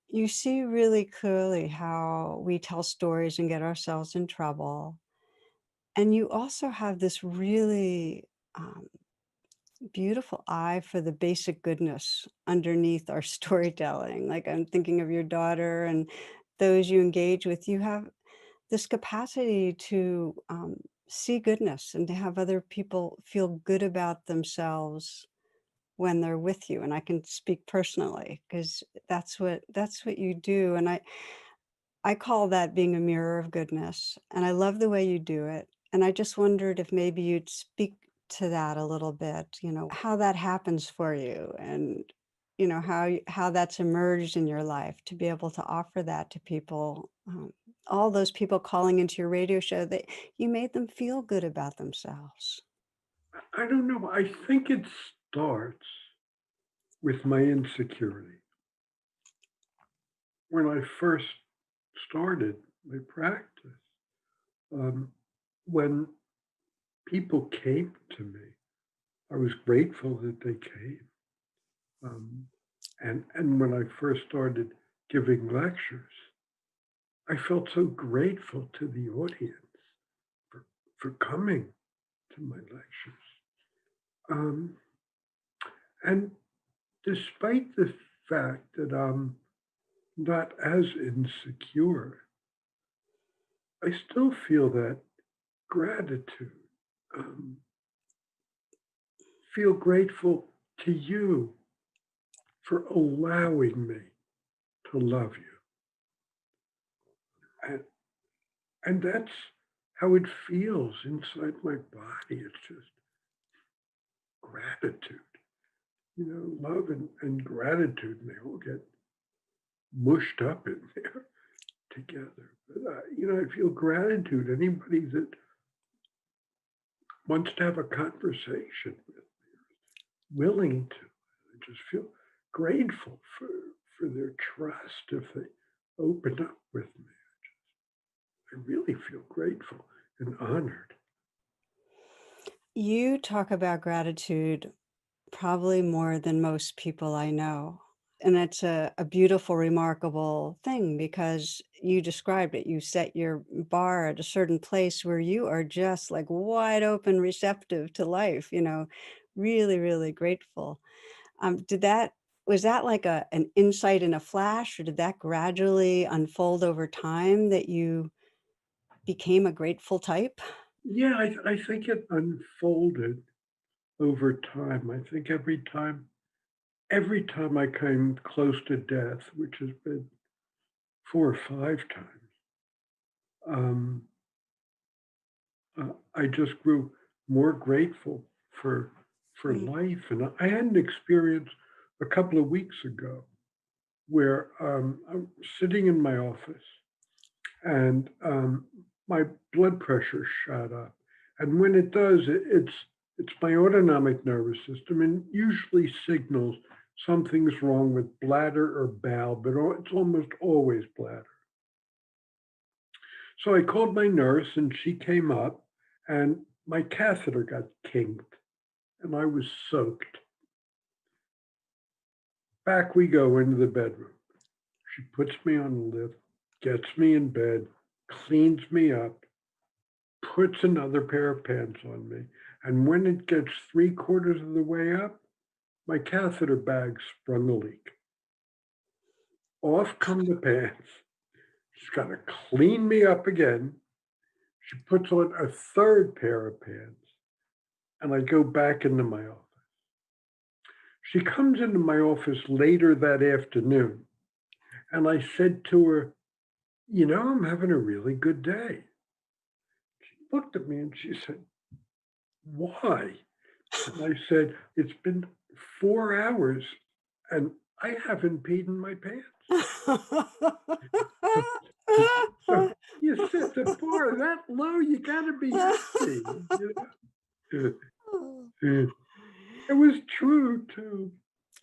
you see really clearly how we tell stories and get ourselves in trouble. And you also have this really um, beautiful eye for the basic goodness underneath our storytelling. Like I'm thinking of your daughter and those you engage with. You have this capacity to see goodness and to have other people feel good about themselves when they're with you. And I can speak personally because that's what you do. And I call that being a mirror of goodness, and I love the way you do it. And I just wondered if maybe you'd speak to that a little bit, how that happens for you and how that's emerged in your life to be able to offer that to people. All those people calling into your radio show that you made them feel good about themselves.
I don't know. I think it starts with my insecurity. When I first started my practice, um, when people came to me, I was grateful that they came. And when I first started giving lectures, I felt so grateful to the audience for, for coming to my lectures. Um, and despite the fact that I'm not as insecure, I still feel that gratitude. Um, feel grateful to you for allowing me to love you. And, and that's how it feels inside my body. It's just gratitude. Love and gratitude, and they all get mushed up in there together. But, I feel gratitude. Anybody that wants to have a conversation with me, willing to, I just feel grateful for their trust if they open up with me. I really feel grateful and honored.
You talk about gratitude probably more than most people I know. And it's a beautiful, remarkable thing because you described it. You set your bar at a certain place where you are just like wide open, receptive to life, really, really grateful. Was that like an insight in a flash, or did that gradually unfold over time that you became a grateful type?
Yeah, I think it unfolded over time. I think every time I came close to death, which has been 4 or 5 times, um, I just grew more grateful for
Right.
life. And I had an experience a couple of weeks ago where I'm sitting in my office and my blood pressure shot up. And when it does, it's my autonomic nervous system, and usually signals something's wrong with bladder or bowel, but it's almost always bladder. So I called my nurse, and she came up, and my catheter got kinked, and I was soaked. Back we go into the bedroom. She puts me on the lift, gets me in bed, cleans me up, puts another pair of pants on me. And when it gets 3/4 of the way up, my catheter bag sprung a leak. Off come the pants. She's got to clean me up again. She puts on a third pair of pants, and I go back into my office. She comes into my office later that afternoon, and I said to her, I'm having a really good day. She looked at me and she said, why? And I said, it's been 4 hours and I haven't peed in my pants. So you set the bar that low, you gotta be happy. It was true too.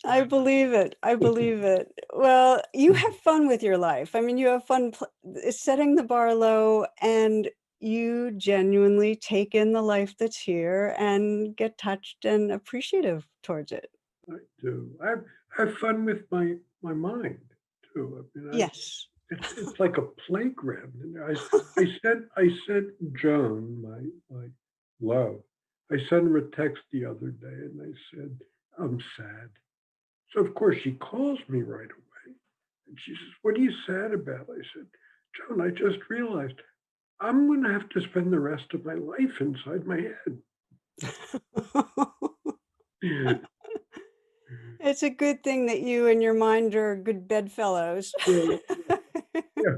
I believe it. I believe it. Well, you have fun with your life. I mean, you have fun setting the bar low, and you genuinely take in the life that's here and get touched and appreciative towards it.
I do. I have fun with my mind too. I mean,
Yes.
it's like a playground. And I sent Joan, my love. I sent her a text the other day, and I said, I'm sad. So of course she calls me right away, and she says, "What are you sad about?" I said, "Joan, I just realized I'm going to have to spend the rest of my life inside my head."
It's a good thing that you and your mind are good bedfellows.
Yeah, yeah,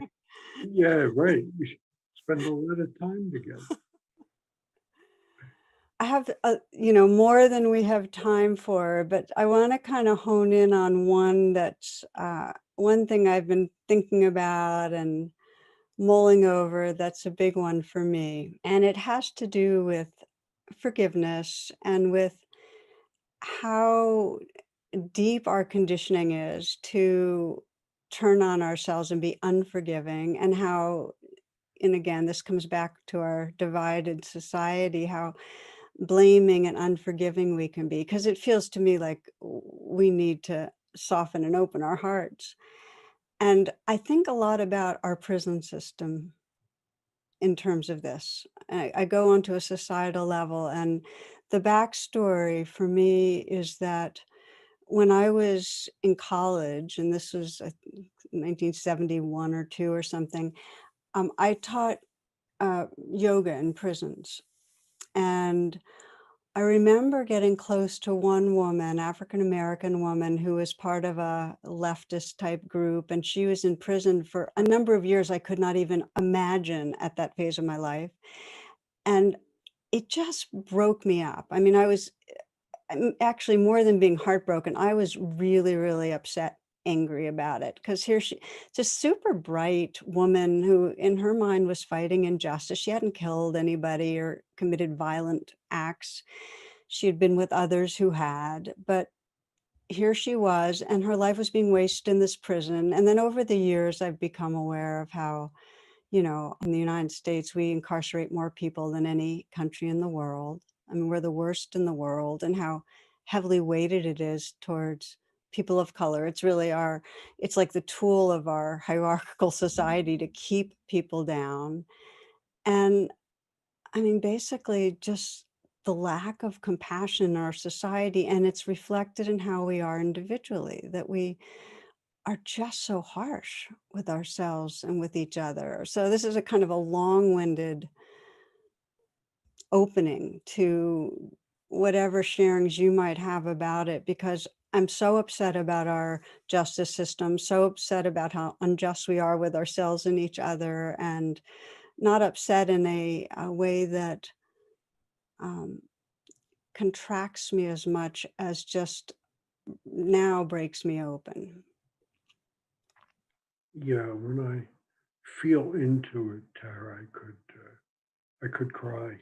yeah, right. We should spend a lot of time together.
I have, more than we have time for, but I want to kind of hone in on one that's one thing I've been thinking about and mulling over. That's a big one for me. And it has to do with forgiveness and with how deep our conditioning is to turn on ourselves and be unforgiving, and how, and again, this comes back to our divided society, how blaming and unforgiving we can be, because it feels to me like we need to soften and open our hearts. And I think a lot about our prison system in terms of this. I go onto a societal level, and the backstory for me is that when I was in college, and this was 1971 or two or something, I taught yoga in prisons. And I remember getting close to one woman, African American woman, who was part of a leftist type group, and she was in prison for a number of years I could not even imagine at that phase of my life. And it just broke me up. I mean, actually, more than being heartbroken, I was really, really upset, angry about it, because here she, it's a super bright woman who, in her mind, was fighting injustice. She hadn't killed anybody or committed violent acts. She had been with others who had, but here she was, and her life was being wasted in this prison. And then over the years, I've become aware of how, in the United States, we incarcerate more people than any country in the world. I mean, we're the worst in the world, and how heavily weighted it is towards people of color. It's really it's like the tool of our hierarchical society to keep people down. And I mean, basically, just the lack of compassion in our society, and it's reflected in how we are individually, that we are just so harsh with ourselves and with each other. So this is a kind of a long-winded opening to whatever sharings you might have about it, because I'm so upset about our justice system, so upset about how unjust we are with ourselves and each other, and not upset in a way that contracts me as much as just now breaks me open.
Yeah, when I feel into it, Tara, I could cry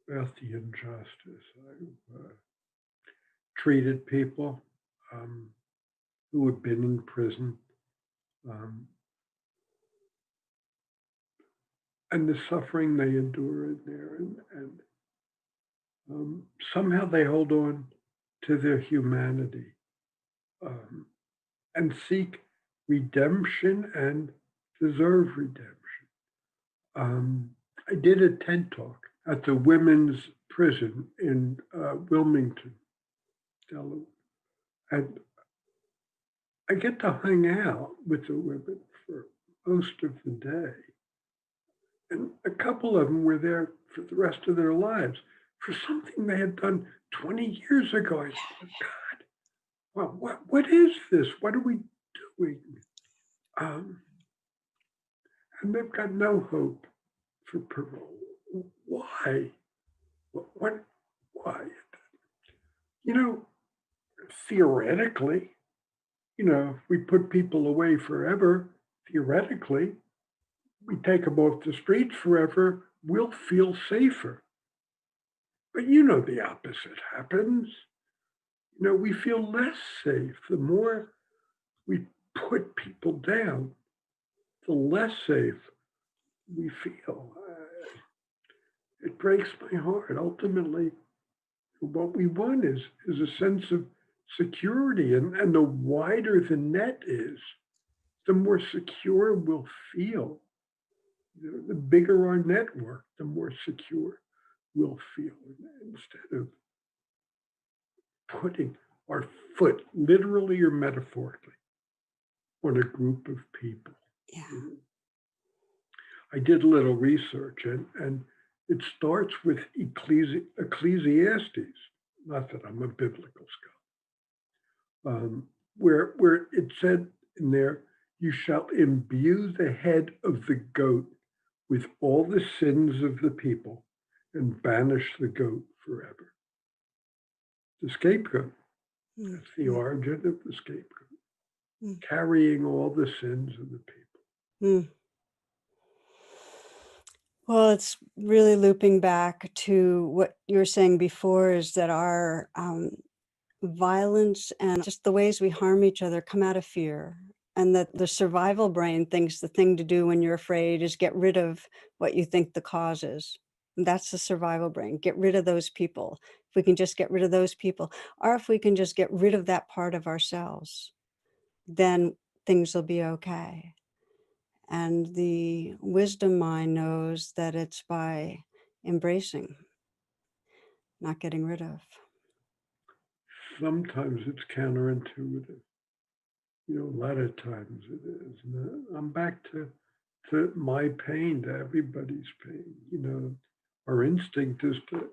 about the injustice. I treated people who had been in prison, um, and the suffering they endure in there, and somehow they hold on to their humanity, um, and seek redemption and deserve redemption. I did a TED talk at the women's prison in Wilmington, Delaware, and I get to hang out with the women for most of the day. And a couple of them were there for the rest of their lives for something they had done 20 years ago. I said, God, well, what is this? What are we doing? Um, and they've got no hope for parole. Why? What? Why? You know, theoretically, if we put people away forever, theoretically, we take them off the streets forever, we'll feel safer. But the opposite happens. We feel less safe. The more we put people down, the less safe we feel. It breaks my heart. Ultimately, what we want is a sense of security. And the wider the net is, the more secure we'll feel. The bigger our network, the more secure we'll feel. Instead of putting our foot, literally or metaphorically, on a group of people.
Yeah.
I did a little research, and it starts with Ecclesiastes, not that I'm a biblical scholar, where it said in there, you shall imbue the head of the goat with all the sins of the people and banish the goat forever. The scapegoat, that's the origin of the scapegoat, carrying all the sins of the people.
Well, it's really looping back to what you were saying before, is that our violence and just the ways we harm each other come out of fear, and that the survival brain thinks the thing to do when you're afraid is get rid of what you think the cause is. And that's the survival brain. Get rid of those people. If we can just get rid of those people, or if we can just get rid of that part of ourselves, then things will be okay. And the wisdom mind knows that it's by embracing, not getting rid of.
Sometimes it's counterintuitive. A lot of times it is. And I'm back to my pain, to everybody's pain. Our instinct is to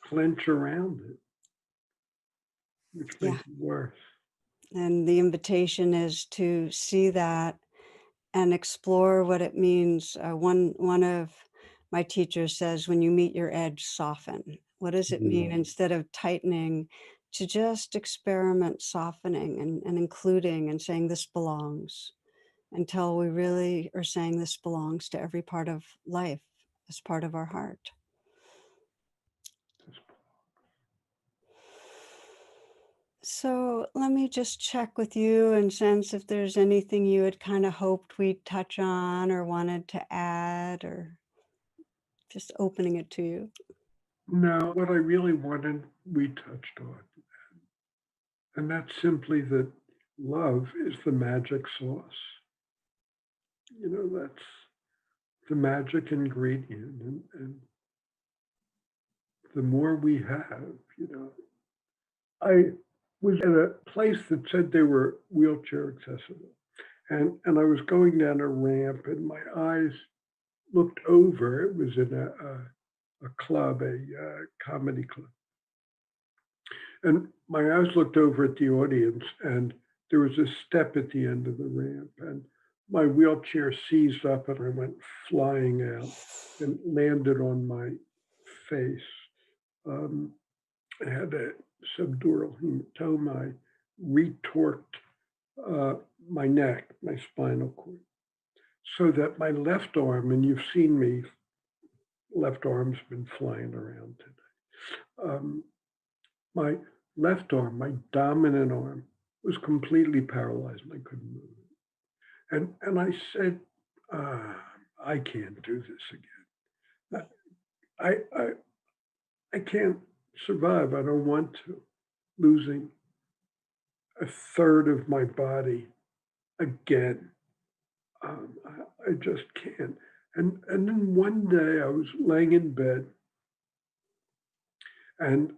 clench around it, which makes it worse.
And the invitation is to see that and explore what it means. One of my teachers says, when you meet your edge, soften. What does it mean, instead of tightening, to just experiment softening and including and saying this belongs, until we really are saying this belongs to every part of life as part of our heart. So let me just check with you and sense if there's anything you had kind of hoped we'd touch on or wanted to add, or just opening it to you.
No, what I really wanted, we touched on. And that's simply that love is the magic sauce. That's the magic ingredient. And the more we have, I was at a place that said they were wheelchair accessible. And I was going down a ramp and my eyes looked over. It was in a club, a comedy club. And my eyes looked over at the audience and there was a step at the end of the ramp and my wheelchair seized up and I went flying out and landed on my face. I had a subdural hematoma. I retorqued my neck, my spinal cord, so that my left arm, and you've seen me, left arm's been flying around today. My left arm, my dominant arm, was completely paralyzed and I couldn't move it. And I said, I can't do this again. I can't survive. I don't want to. Losing a third of my body again. I just can't. And then one day I was laying in bed and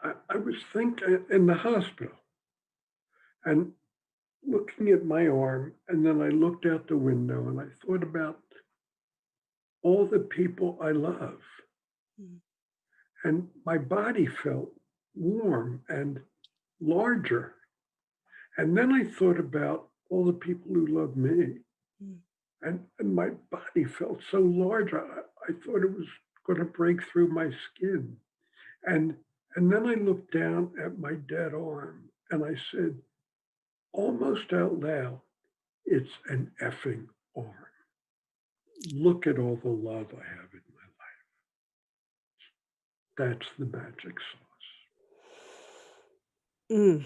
I was thinking in the hospital and looking at my arm. And then I looked out the window and I thought about all the people I love. Mm. And my body felt warm and larger. And then I thought about all the people who love me. Mm. And my body felt so large, I thought it was going to break through my skin. And then I looked down at my dead arm and I said, almost out loud, it's an effing arm. Look at all the love I have in my life. That's the magic sauce.
Mm.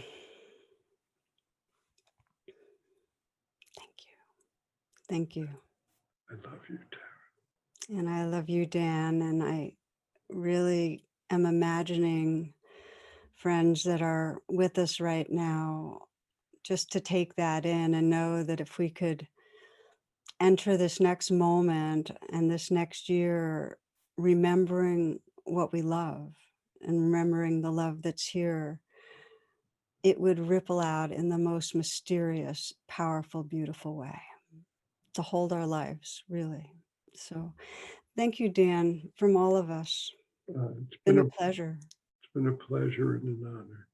Thank you.
I love you, Tara.
And I love you, Dan. And I really am imagining friends that are with us right now, just to take that in and know that if we could enter this next moment and this next year, remembering what we love and remembering the love that's here, it would ripple out in the most mysterious, powerful, beautiful way to hold our lives, really. So thank you, Dan, from all of us.
It's
been a pleasure.
It's been a pleasure and an honor.